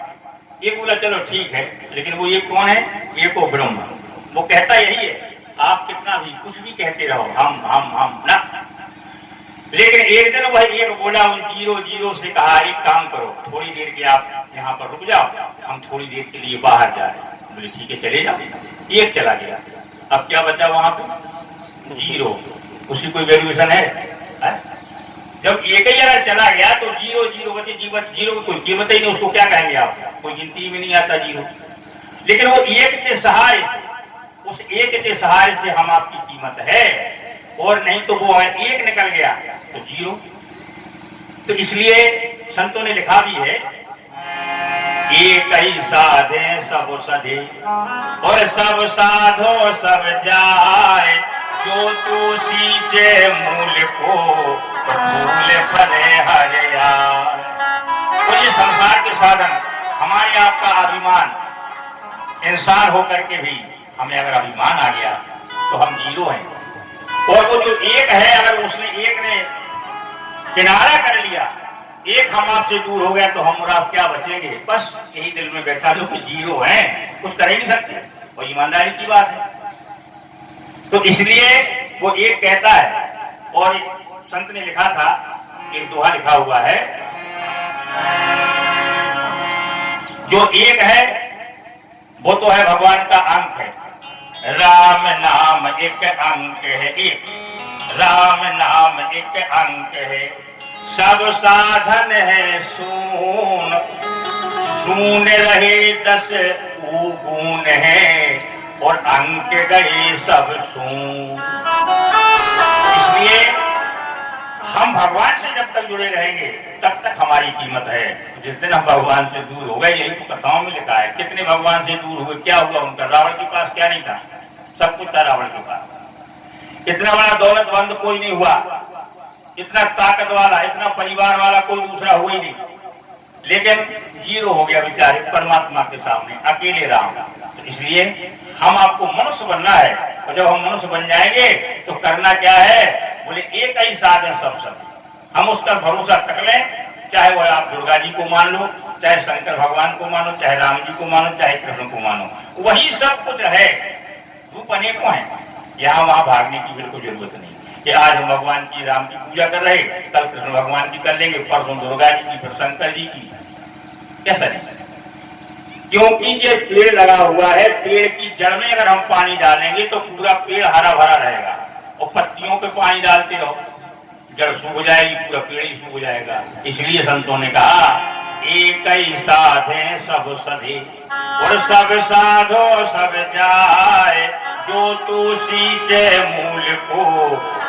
S2: एक बोला चलो ठीक है, लेकिन वो एक कौन है? एक को ब्रह्म। वो कहता यही है, आप कितना भी कुछ भी कहते रहो, हम ना। लेकिन एक दिन वह एक बोला, उन 0 से कहा, एक काम करो, थोड़ी देर के आप यहाँ पर रुक जाओ, हम थोड़ी देर के लिए बाहर जा रहे हैं। बोले ठीक है चले जाओ। एक चला गया। अब क्या बचा वहां पे? 0। उसकी कोई वैल्यूएशन है? जब एक ही जरा चला गया तो 0 बचे, 0 की कोई कीमत ही नहीं। उसको क्या कहेंगे आप? कोई गिनती में नहीं आता 0। लेकिन वो एक के सहारे से, उस एक के सहारे से हम आपकी कीमत है, और नहीं तो वो एक निकल गया तो 0। तो इसलिए संतों ने लिखा भी है, एक ही साधे सब सधे, और सब साधो सब जाए, जो तू सींचे मूल को तो फूल फले हरे आए। तो ये संसार के साधन, हमारे आपका अभिमान, इंसान होकर के भी हमें अगर अभिमान आ गया तो हम जीरो हैं। और वो जो एक है, अगर उसने एक ने किनारा कर लिया, एक हम आपसे दूर हो गया तो हम और आप क्या बचेंगे? बस यही दिल में बैठा लो कि जीरो है, कुछ कर ही नहीं सकते। वो ईमानदारी की बात है। तो इसलिए वो एक कहता है। और एक संत ने लिखा था, एक दोहा लिखा हुआ है, जो एक है वो तो है भगवान का अंक है। राम नाम एक अंक है, एक राम नाम एक अंक है, सब साधन है सून, सून रहे 10 गुण है, और अंक गए सब सून। इसलिए हम भगवान से जब तक जुड़े रहेंगे तब तक हमारी कीमत है। जिस दिन हम भगवान से दूर हो गए, यही तो कथाओं में लिखा है, कितने भगवान से दूर हुए, क्या हुआ उनका? रावण के पास क्या नहीं था? सब कुछ था रावण के पास। इतना बड़ा दौलतमंद कोई नहीं हुआ, इतना ताकत वाला, इतना परिवार वाला कोई दूसरा हुआ ही नहीं, लेकिन जीरो हो गया बेचारे परमात्मा के सामने, अकेले राम। तो इसलिए हम आपको मनुष्य बनना है, और जब हम मनुष्य बन जाएंगे तो करना क्या है? बोले एक ही साधन सब। हम उसका भरोसा कर लें, चाहे वह आप दुर्गा जी को मान लो, चाहे शंकर भगवान को मानो, चाहे राम जी को मानो, चाहे कृष्ण को मानो, वही सब कुछ है। रूप अनेकों हैं, यहाँ वहां भागने की बिल्कुल जरूरत नहीं कि आज हम भगवान की, राम की पूजा कर रहे, कल कृष्ण भगवान की कर लेंगे, परसों दुर्गा जी की, फिर शंकर जी की। कैसा नहीं? क्योंकि ये पेड़ लगा हुआ है, पेड़ की जड़ में अगर हम पानी डालेंगे तो पूरा पेड़ हरा भरा रहेगा, और पत्तियों पे पानी डालते रहो, जड़ सूख जाएगी, पूरा पेड़ ही सूख जाएगा। इसलिए संतों ने कहा, एक ही साधे सब सधे, और सब साधो सब जाए, जो तू सींचे मूल को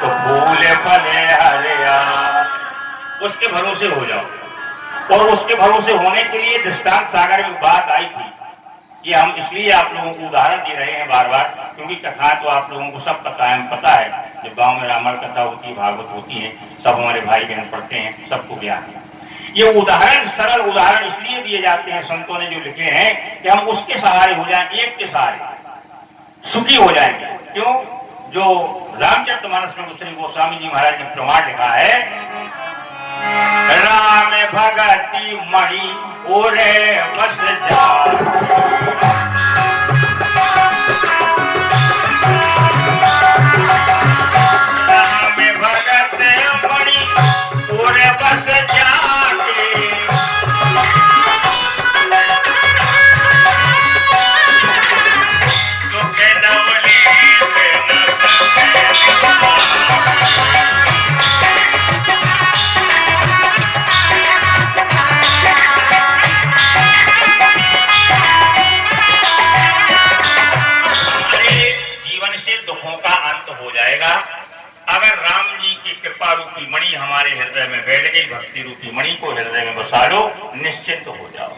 S2: तो फूल फले हरिया। उसके भरोसे हो जाओ। और उसके भरोसे होने के लिए दृष्टांत सागर में बात आई थी। ये हम इसलिए आप लोगों को उदाहरण दे रहे हैं बार बार, क्योंकि कथाएं तो आप लोगों को सब पता है। जब गांव में रामायण कथा होती है, भागवत होती है, सब हमारे भाई बहन पढ़ते हैं, सबको ज्ञान है। ये उदाहरण, सरल उदाहरण इसलिए दिए जाते हैं, संतों ने जो लिखे हैं, कि हम उसके सहारे हो जाएं, एक के सहारे सुखी हो जाएंगे। क्यों? जो रामचरितमानस में श्री गोस्वामी जी महाराज ने प्रमाण लिखा है, राम भगति मणि ओरे बस जा, राम भगत मणि ओरे बस जाके, दुख नवली से न अगर राम जी की कृपा रूपी मणि हमारे हृदय में बैठ गई, भक्ति रूपी मणि को हृदय में बसा लो, निश्चिंत हो जाओ।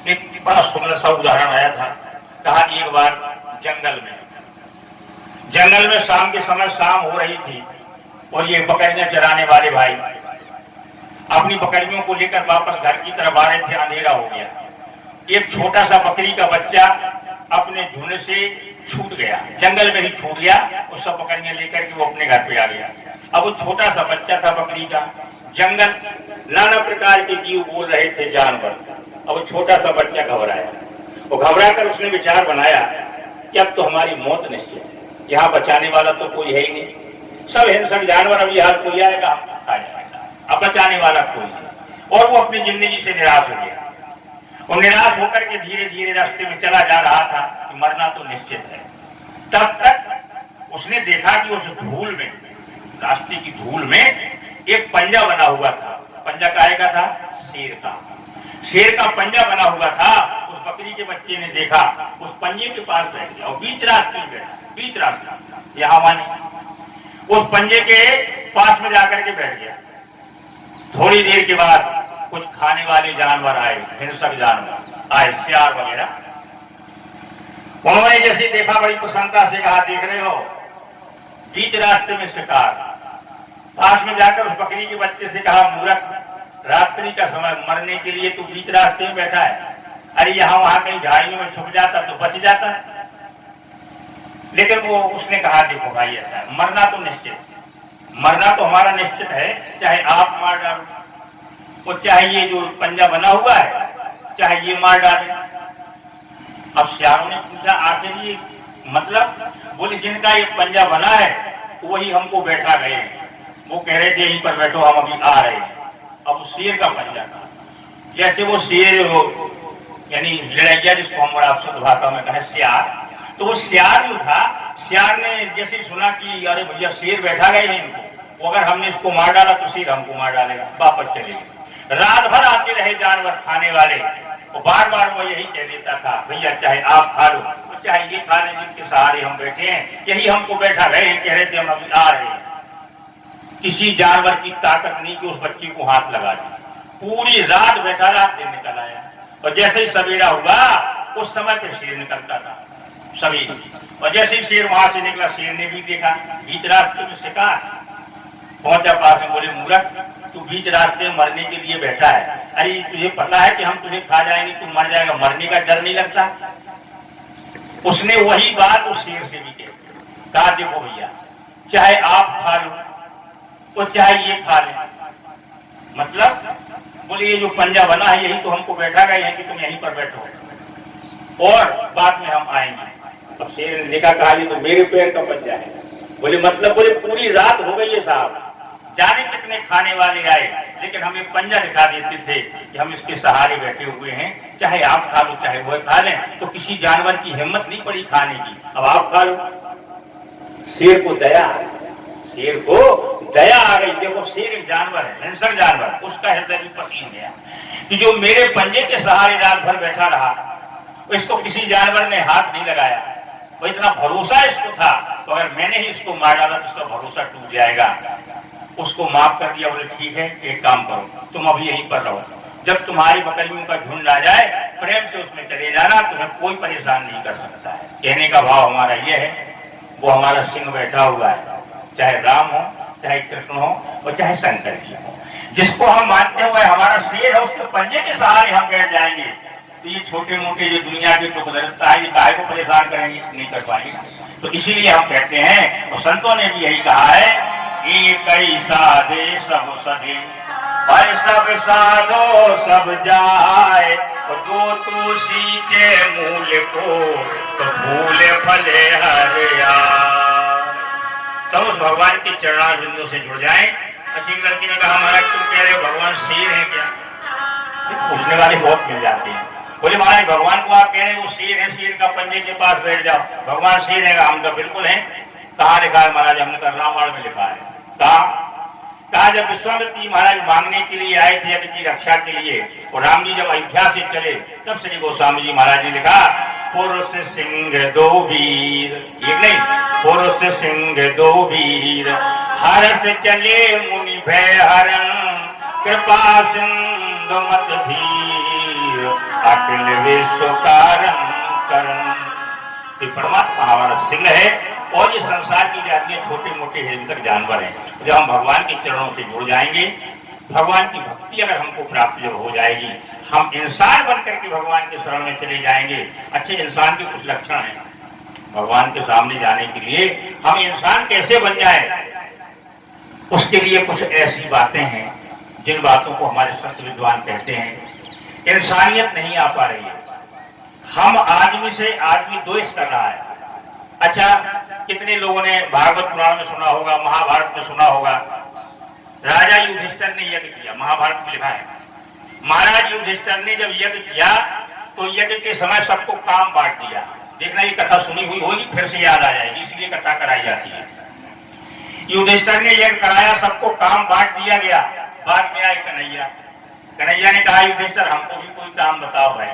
S2: एक बड़ा सुंदर सा उदाहरण आया था। कहा एक बार जंगल में शाम के समय शाम हो रही थी, और ये बकरियां चराने वाले भाई अपनी बकरियों को लेकर वापस घर की तरफ आ रहे थे। अंधेरा हो गया। एक छोटा सा बकरी का बच्चा अपने झुंड से छूट गया, जंगल में ही छूट गया, और सब बकरियां लेकर के वो अपने घर पे आ गया। अब वो छोटा सा बच्चा था बकरी का, जंगल नाना प्रकार के जीव बोल रहे थे, जानवर। अब वो छोटा सा बच्चा घबराया, वो घबरा कर उसने विचार बनाया कि अब तो हमारी मौत निश्चित है, यहाँ बचाने वाला तो कोई है ही नहीं, सब हिंसक जानवर, अभी यार कोई आएगा खा जाएगा, अब बचाने वाला कोई नहीं। और वो अपनी जिंदगी से निराश हो गया, और निराश होकर के धीरे धीरे रास्ते में चला जा रहा था कि मरना तो निश्चित है। तब तक उसने देखा कि उस धूल में, रास्ते की धूल में एक पंजा बना हुआ था। पंजा काहे का था? शेर का। शेर का पंजा बना हुआ था। उस बकरी के बच्चे ने देखा, उस पंजे के पास बैठ गया, और बीच रास्ते में बैठा, बीच रास्ता, यहाँ माने उस पंजे के पास में जाकर के बैठ गया। थोड़ी देर के बाद कुछ खाने वाले जानवर आए, हिंसक जानवर आए, सियार वगैरह। उन्होंने जैसे देखा, बड़ी प्रसन्नता से कहा, देख रहे हो बीच रास्ते में शिकार। पास में जाकर उस बकरी के बच्चे से कहा, मूर्ख, रात्रि का समय, मरने के लिए तू बीच रास्ते में बैठा है, अरे यहाँ वहां कहीं झाड़ियों में छुप जाता तो बच जाता है। लेकिन वो उसने कहा देखो भाई ऐसा है, मरना तो निश्चित, मरना तो हमारा निश्चित है, चाहे आप मार डालो, और चाहे ये जो पंजा बना हुआ है चाहे ये मार डाले। अब सियारों ने पूछा आखिर ये मतलब? बोले जिनका ये पंजा बना है वही हमको बैठा गए, वो कह रहे थे यहीं पर बैठो हम अभी आ रहे हैं। अब वो शेर का पंजा था, जैसे वो शेर हो यानी लड़ैया जिसको हम बड़ा शुद्ध भाषा में कहें सियार, तो वो सियार जो था, सियार ने जैसे सुना कि अरे भैया शेर बैठा गए हैं इनको, अगर हमने इसको मार डाला तो शेर हमको मार डालेगा, वापस चले गए। रात भर आते रहे जानवर खाने वाले, वो बार बार वो यही कह देता था भैया चाहे आप खा लो चाहे ये खा लें, जिनके सहारे हम बैठे हैं यही हमको बैठा गए हैं, कह रहे थे हम अभी आ रहे हैं। किसी जानवर की ताकत नहीं कि उस बच्ची को हाथ लगा दी, पूरी रात बैठा रहा, दिन निकल आया, और जैसे ही सवेरा हुआ उस समय पे शेर निकलता था सवेरे, और जैसे ही शेर वहां से निकला, शेर ने भी देखा बीच रास्ते में शिकार, पहुंचा पास में, बोले मूर्ख तू बीच रास्ते में मरने के लिए बैठा है, अरे तुझे पता है कि हम तुझे खा जाएंगे, तू मर जाएगा, मरने का डर नहीं लगता? उसने वही बात उस शेर से भी कहा देखो भैया चाहे आप खा लो और चाहे ये खा ले, मतलब बोले ये जो पंजा बना है यही तो हमको बैठा गए हैं कि तुम यहीं पर बैठो और बाद में हम आएंगे। अब शेर ने देखा, कहा ये तो मेरे पैर का पंजा है। बोले मतलब? बोले पूरी रात हो गई है साहब, जाने कितने खाने वाले आए, लेकिन हमें पंजा दिखा देते थे कि हम इसके सहारे बैठे हुए हैं, चाहे आप खा लो चाहे वह खा लें, तो किसी जानवर की हिम्मत नहीं पड़ी खाने की, अब आप खा लो। शेर को दया, शेर को दया आ गई, देखो शेर एक जानवर है, हिंसक जानवर, उसका हृदय भी पसीन गया कि जो मेरे पंजे के सहारे रात भर बैठा रहा, इसको किसी जानवर ने हाथ नहीं लगाया, वो इतना भरोसा इसको था, तो अगर मैंने ही इसको मार डाला तो उसका भरोसा टूट जाएगा। उसको माफ कर दिया, बोले ठीक है एक काम करो, तुम अभी यहीं पर रहो, जब तुम्हारी बकरियों का झुंड आ जाए प्रेम से उसमें चले जाना, तुम्हें कोई परेशान नहीं कर सकता है। कहने का भाव हमारा ये है, वो हमारा सिंह बैठा हुआ है, चाहे राम हो चाहे कृष्ण हो और चाहे शंकर जी हो, जिसको हम मानते हुए हमारा शेर है, उसके पंजे के सहारे हम बैठ जाएंगे, तो ये छोटे मोटे जो दुनिया के कुदरता है ये काहे को परेशान करेंगे, नहीं कर पाएंगे। तो इसीलिए हम कहते हैं, और संतों ने भी यही कहा है, एक ही साधे सब सधे और सब साधो सब जाए, और जो तुलसी के मूल को तो फूले फले हर आए। तो उस भगवान के चरणारविंदों से जुड़ जाएं। अच्छी लड़की ने कहा महाराज तुम कह रहे हो भगवान शेर है क्या? पूछने वाले बहुत मिल जाते हैं। बोले महाराज भगवान को आप कह रहे हैं वो शेर है, शेर का पंजे के पास बैठ जाओ, भगवान शेर है? हम तो बिल्कुल है। कहाँ लिखा है महाराज? हमने तो रामायण में लिखा है। कहा जब विश्वामित्र महाराज मांगने के लिए आए थे यज्ञ की रक्षा के लिए, और राम जी जब अयोध्या से चले, तब श्री गोस्वामी जी महाराज ने लिखा, पुरुष सिंह दो वीर, एक नहीं, पुरुष सिंह दो वीर, हर्ष चले मुनि भय हरण, कृपा सिंधु मत धीर, अखिल विश्व कारण करण। परमात्मा हमारा सिंह है, और ये संसार की जातियां छोटे मोटे हिंसक जानवर हैं। जब हम भगवान के चरणों से जुड़ जाएंगे, भगवान की भक्ति अगर हमको प्राप्त जब हो जाएगी, हम इंसान बनकर के भगवान के शरण में चले जाएंगे। अच्छे इंसान के कुछ लक्षण हैं भगवान के सामने जाने के लिए। हम इंसान कैसे बन जाए, उसके लिए कुछ ऐसी बातें हैं जिन बातों को हमारे शास्त्र विद्वान कहते हैं इंसानियत नहीं आ पा रही है। हम आदमी से आदमी द्वेष कर रहा है। अच्छा, कितने लोगों ने भागवत पुराण में सुना होगा, महाभारत में सुना होगा, राजा युधिष्ठिर ने यज्ञ किया, महाभारत में लिखा है। महाराज युधिष्ठिर ने जब यज्ञ किया तो यज्ञ के समय सबको काम बांट दिया। देखना ये कथा सुनी हुई होगी, फिर से याद आ जाएगी, इसलिए कथा कराई जाती है। युधिष्ठिर ने यज्ञ कराया, सबको काम बांट दिया गया। बाद में आए कन्हैया, कन्हैया ने कहा युधिष्ठिर हमको भी कोई काम बताओ भाई।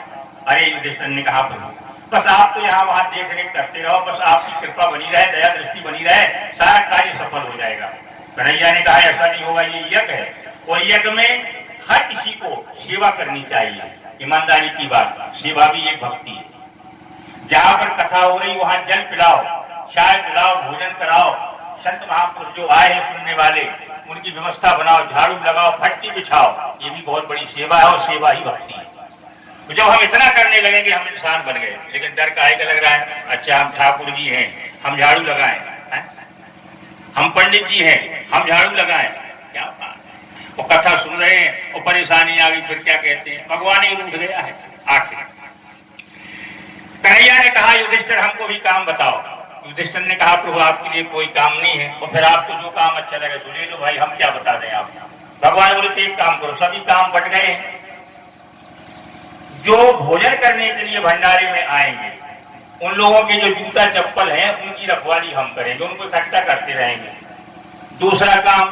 S2: अरे युधिष्ठिर ने कहा प्रभु बस आप तो यहाँ वहां देख रेख करते रहो, बस आपकी कृपा बनी रहे, दया दृष्टि बनी रहे, सारा कार्य सफल हो जाएगा। कन्हैया ने कहा ऐसा नहीं होगा, ये यज्ञ है, और यज्ञ में हर किसी को सेवा करनी चाहिए। ईमानदारी की बात, सेवा भी एक भक्ति है। जहां पर कथा हो रही वहां जल पिलाओ, चाय पिलाओ, भोजन कराओ, संत महापुरुष जो आए हैं सुनने वाले उनकी व्यवस्था बनाओ, झाड़ू लगाओ, भट्टी बिछाओ, ये भी बहुत बड़ी सेवा है, और सेवा ही भक्ति है। जब हम इतना करने लगेंगे हम इंसान बन गए। लेकिन डर काहे का लग रहा है? अच्छा हम ठाकुर जी हैं, हम झाड़ू लगाएं, हम पंडित जी हैं, हम झाड़ू लगाएं, क्या बात है। वो कथा सुन रहे हैं और परेशानी आ गई, फिर क्या कहते हैं, भगवान ही रूठ गया है। आखिर कन्हैया ने कहा युधिष्ठिर हमको भी काम बताओ। युधिष्ठिर ने कहा प्रभु आपके लिए कोई काम नहीं है, तो फिर आपको जो काम अच्छा लगे तो ले लो भाई, हम क्या बता दें आप। भगवान बोले तो एक काम करो, सभी काम बट गए हैं, जो भोजन करने के लिए भंडारे में आएंगे उन लोगों के जो जूता चप्पल हैं उनकी रखवाली हम करेंगे, उनको इकट्ठा करते रहेंगे। दूसरा काम,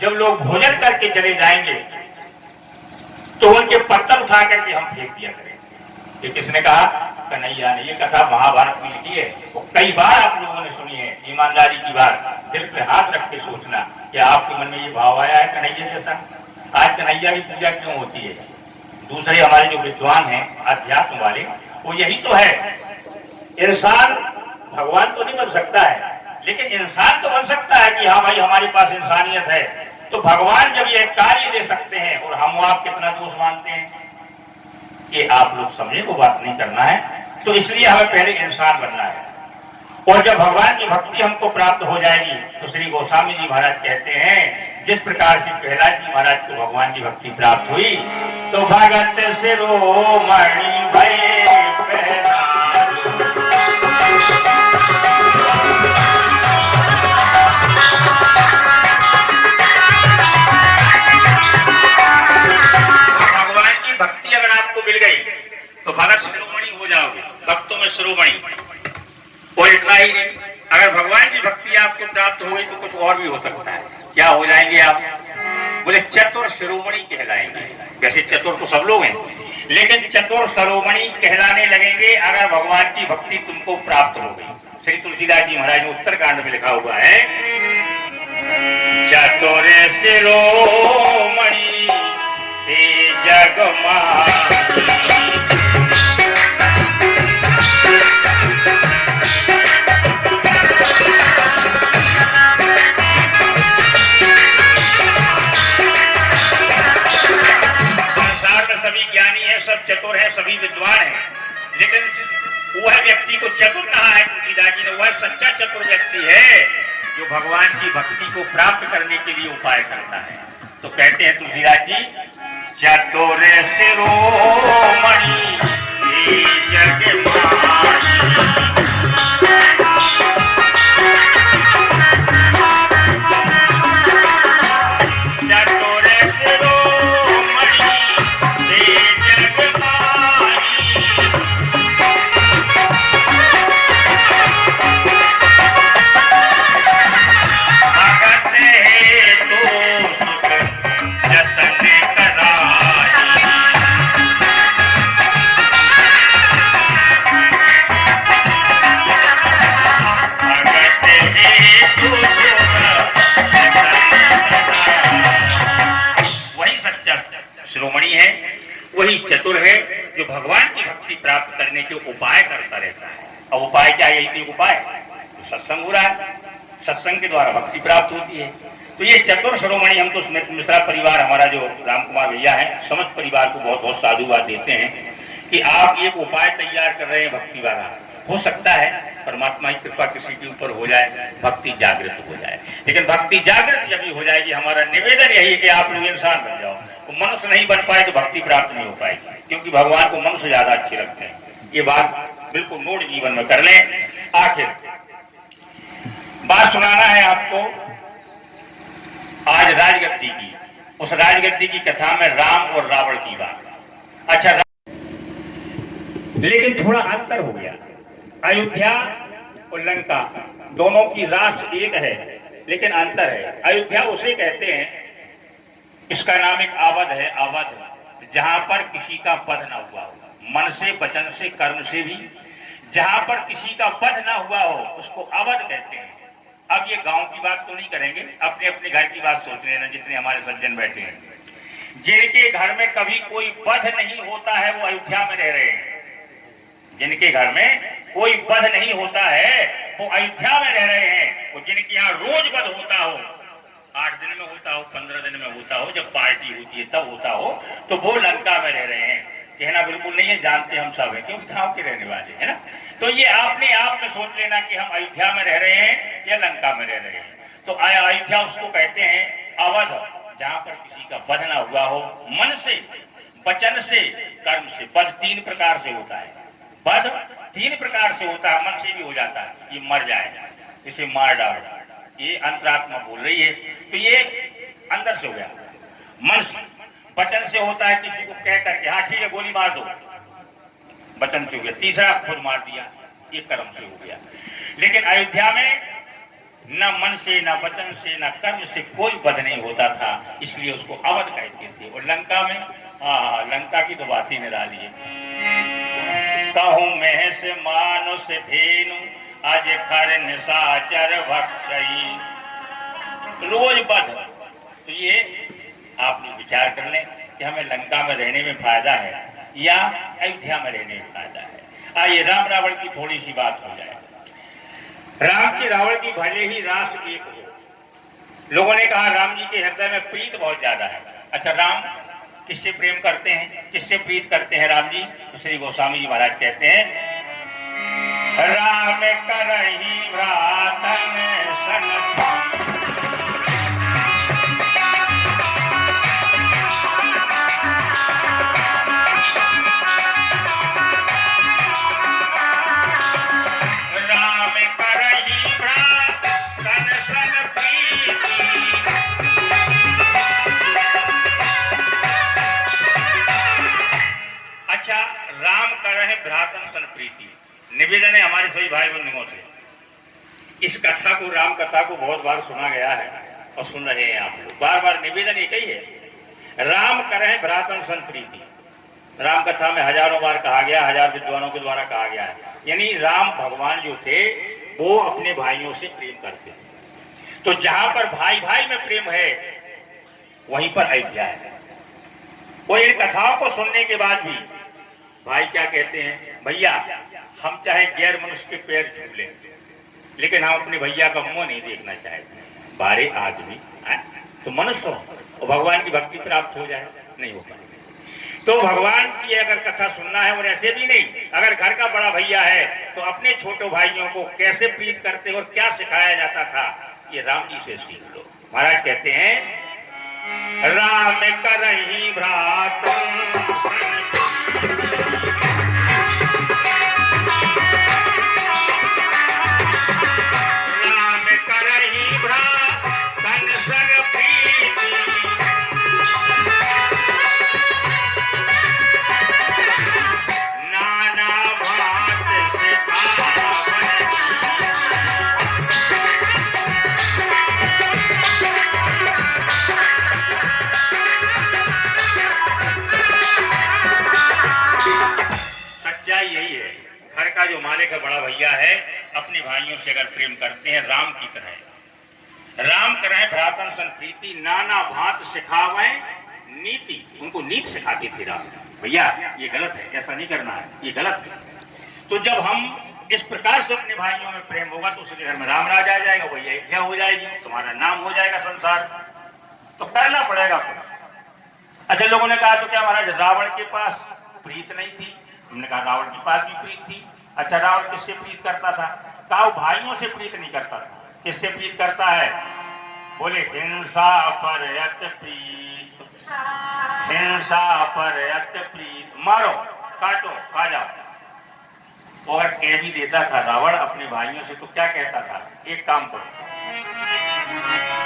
S2: जब लोग भोजन करके चले जाएंगे तो उनके पत्थर उठा करके हम फेंक दिया करेंगे। ये किसने कहा? कन्हैया ने। ये कथा महाभारत में लिखी है, वो कई बार आप लोगों ने सुनी है। ईमानदारी की बात दिल पे हाथ रख के सोचना कि आपके मन में ये भाव आया है कन्हैया जैसा। आज कन्हैया की पूजा क्यों होती है? दूसरे हमारे जो विद्वान हैं अध्यात्म वाले, वो यही तो है, इंसान भगवान तो नहीं बन सकता है लेकिन इंसान तो बन सकता है कि हाँ भाई हमारे पास इंसानियत है। तो भगवान जब ये कार्य दे सकते हैं और हम आप कितना दोष मानते हैं, ये आप लोग समझे, वो बात नहीं करना है। तो इसलिए हमें पहले इंसान बनना है, और जब भगवान की भक्ति हमको प्राप्त हो जाएगी तो श्री गोस्वामी जी महाराज कहते हैं जिस प्रकार से प्रहलाद जी महाराज को भगवान की भक्ति प्राप्त हुई तो भगत शिरोमणि भय प्रहलाद। भगवान की भक्ति अगर आपको मिल गई तो भगत शिरोमणि हो जाओगे, भक्तों में शिरोमणि। और इतना ही नहीं, अगर भगवान की भक्ति आपको प्राप्त हो गई तो कुछ और भी हो सकता है। क्या हो जाएंगे आप? बोले चतुर शिरोमणि कहलाएंगे। वैसे चतुर तो सब लोग हैं, लेकिन चतुर शिरोमणि कहलाने लगेंगे अगर भगवान की भक्ति तुमको प्राप्त हो गई। श्री तुलसीदास जी महाराज ने उत्तरकांड में लिखा हुआ है, चतुर शिरोमणि हे जगमाही। सब चतुर है, सभी विद्वान हैं, लेकिन वह व्यक्ति को चतुर कहा है तुलसीदास जी ने, वह सच्चा चतुर व्यक्ति है जो भगवान की भक्ति को प्राप्त करने के लिए उपाय करता है। तो कहते हैं तुलसीदास जी, चतुर शिरोमणि जगमाही। वही चतुर है जो भगवान की भक्ति प्राप्त करने के उपाय करता रहता है। अब उपाय क्या है? यही उपाय तो सत्संग हो रहा है, सत्संग के द्वारा भक्ति प्राप्त होती है। तो ये चतुर शिरोमणि, हम तो मिश्रा परिवार, हमारा जो राम कुमार भैया है, समस्त परिवार को बहुत बहुत साधुवाद देते हैं कि आप एक उपाय तैयार कर रहे हैं भक्ति वाला। हो सकता है परमात्मा की कृपा किसी के ऊपर हो जाए, भक्ति जागृत हो जाए, लेकिन भक्ति जागृत जब भी हो जाएगी, हमारा निवेदन यही है कि आप लोग इंसान बन जाओ। तो मनुष्य नहीं बन पाए तो भक्ति प्राप्त नहीं हो पाएगी, क्योंकि भगवान को मनुष्य ज्यादा अच्छे लगते हैं। ये बात बिल्कुल नोट जीवन में कर लें। आखिर बात सुनाना है आपको आज राजगद्दी की, उस राजगद्दी की कथा में राम और रावण की बात। अच्छा, लेकिन थोड़ा अंतर हो गया। अयोध्या और लंका दोनों की राष्ट्र एक है, लेकिन अंतर है। अयोध्या उसे कहते हैं, इसका नाम एक अवध है, अवध, जहां पर किसी का वध ना हुआ हो, मन से, वचन से, कर्म से भी। जहां पर किसी का वध ना हुआ हो उसको अवध कहते हैं। अब ये गांव की बात तो नहीं करेंगे, अपने अपने घर की बात सोच लेना, जितने हमारे सज्जन बैठे हैं। जिनके घर में कभी कोई वध नहीं होता है वो अयोध्या में रह रहे हैं। जिनके घर में कोई वध नहीं होता है वो अयोध्या में रह रहे हैं। वो जिनके यहाँ रोज वध होता हो, 8 दिन में होता हो, 15 दिन में होता हो, जब पार्टी होती है तब होता हो, तो वो लंका में रह रहे हैं। कहना बिल्कुल नहीं है, जानते हम सब हैं क्योंकि गांव के रहने वाले हैं ना। तो ये आपने आप में सोच लेना कि हम अयोध्या में रह रहे हैं या लंका में रह रहे हैं। तो अयोध्या उसको कहते हैं अवध, जहां पर किसी का वध ना हुआ हो, मन से, वचन से, कर्म से। वध 3 प्रकार से होता है, वध 3 प्रकार से होता है। मन से भी हो जाता है, ये मर जाए, इसे मार डालो, ये अंतरात्मा बोल रही है, तो ये अंदर से हो गया। मन से, वचन से होता है, किसी को कह करके हाँ ठीक है गोली मार दो, वचन से हो गया। तीसरा खुद मार दिया, ये कर्म से हो गया। लेकिन अयोध्या में न मन से, न वचन से, न कर्म से कोई वध नहीं होता था, इसलिए उसको अवध कहते थे। और लंका में, लंका की तो बात ही निराली है। कहूं मैं से मानुष धेनु आज खर निशाचर भक्षई, रोज वध। तो ये आप लोग विचार कर लें कि हमें लंका में रहने में फायदा है या अयोध्या में रहने में फायदा है। आइए राम रावण की थोड़ी सी बात हो जाए। राम की रावण की भले ही रास एक हो, लोगों ने कहा राम जी के हृदय में प्रीत बहुत ज्यादा है। अच्छा, राम किससे प्रेम करते हैं, किससे प्रीत करते हैं राम जी? तो श्री गोस्वामी जी महाराज कहते हैं, राम करहि भ्रातन सन, भ्रातन सन प्रीति। निवेदन है हमारे सभी भाई बंधुओं से, इस कथा को, राम कथा को बहुत बार सुना गया है और सुन रहे हैं आप लोग। बार बार निवेदन एक ही है, राम करें भ्रातन सन प्रीति। राम कथा में हजारों बार कहा गया, 1000 विद्वानों के द्वारा कहा गया है। यानी राम भगवान जो थे वो अपने भाइयों से प्रेम करते थे। तो जहां पर भाई भाई में प्रेम है वहीं पर अयोध्या है। और इन कथाओं को सुनने के बाद भी भाई क्या कहते हैं, भैया हम चाहे गैर मनुष्य के पैर छू लें, लेकिन हम अपने भैया का मुंह नहीं देखना चाहते। बारे आदमी तो मनुष्य हो और भगवान की भक्ति प्राप्त हो जाए, नहीं हो पाए। तो भगवान की अगर कथा सुनना है, और ऐसे भी नहीं, अगर घर का बड़ा भैया है तो अपने छोटे भाइयों को कैसे प्रीत करते और क्या सिखाया जाता था, ये राम जी से सीख लो। महाराज कहते हैं, राम करहि भ्रात जो मालिक है, बड़ा भैया है, अपने भाइयों से अगर प्रेम करते हैं राम की तरह। राम करें भ्रातन सन प्रीति, नाना भांत सिखावे नीति। उनको नीति सिखाते थे राम, भैया ये गलत है, ऐसा नहीं करना है, ये गलत है। तो जब हम इस प्रकार से अपने भाइयों में प्रेम होगा तो उसके घर में राम राज आ जाएगा, वही अयोध्या हो जाएगी, तुम्हारा नाम हो जाएगा संसार। तो करना पड़ेगा कुछ। अच्छा, लोगों ने कहा तो क्या महाराज रावण के पास प्रीत नहीं थी? हमने कहा रावण के पास भी प्रीत थी। अच्छा, रावण किससे प्रीत करता था? कहा भाइयों से प्रीत नहीं करता था। किससे प्रीत करता है? बोले हिंसा पर यत प्रीत, हिंसा पर यत प्रीत, मारो काटो खा जाओ। और कह भी देता था रावण अपने भाइयों से, तो क्या कहता था, एक काम करो,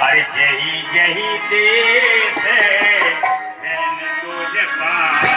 S2: अरे यही यही देश है तुझे पास,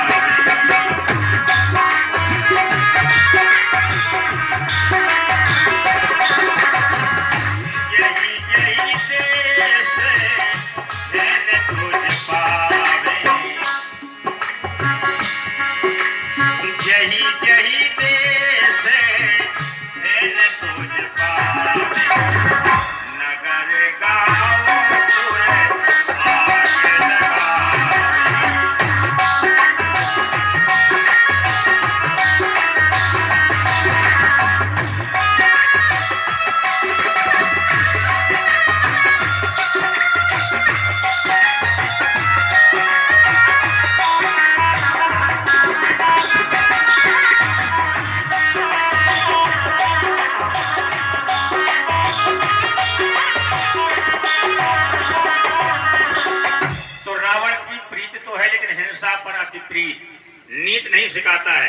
S2: सिखाता है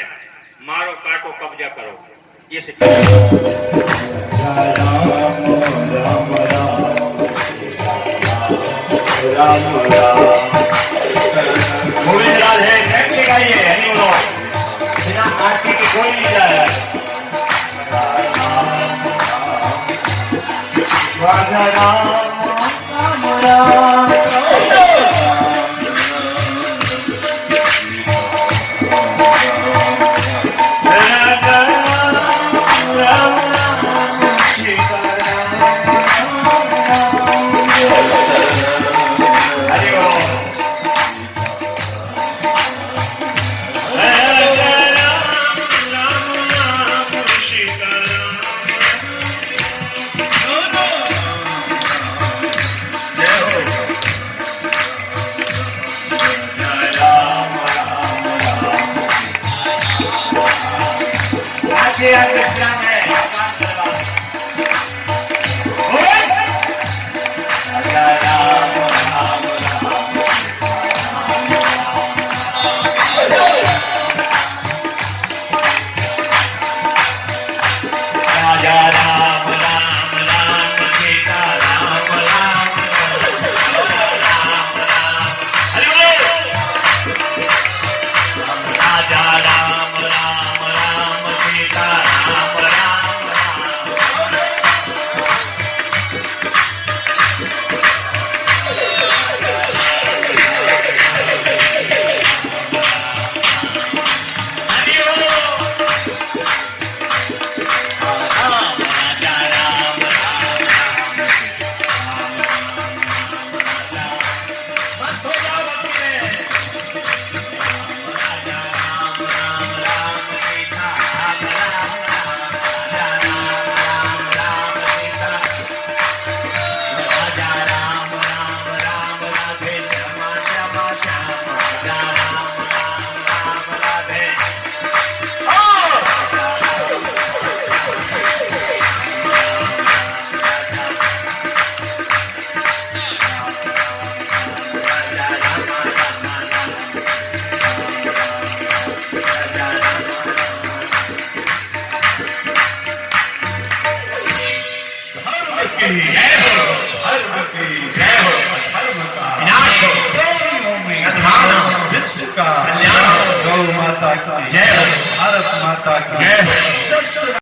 S2: मारो काटो कब्जा करो, ये सिखाता है।
S3: राम राम राम राम गोविंद राधे कैसे गाइए हरि बोलो, बिना आरती के कोई नहीं जाए। राधा राम राम
S4: गौ माता की जय, भारत माता की जय।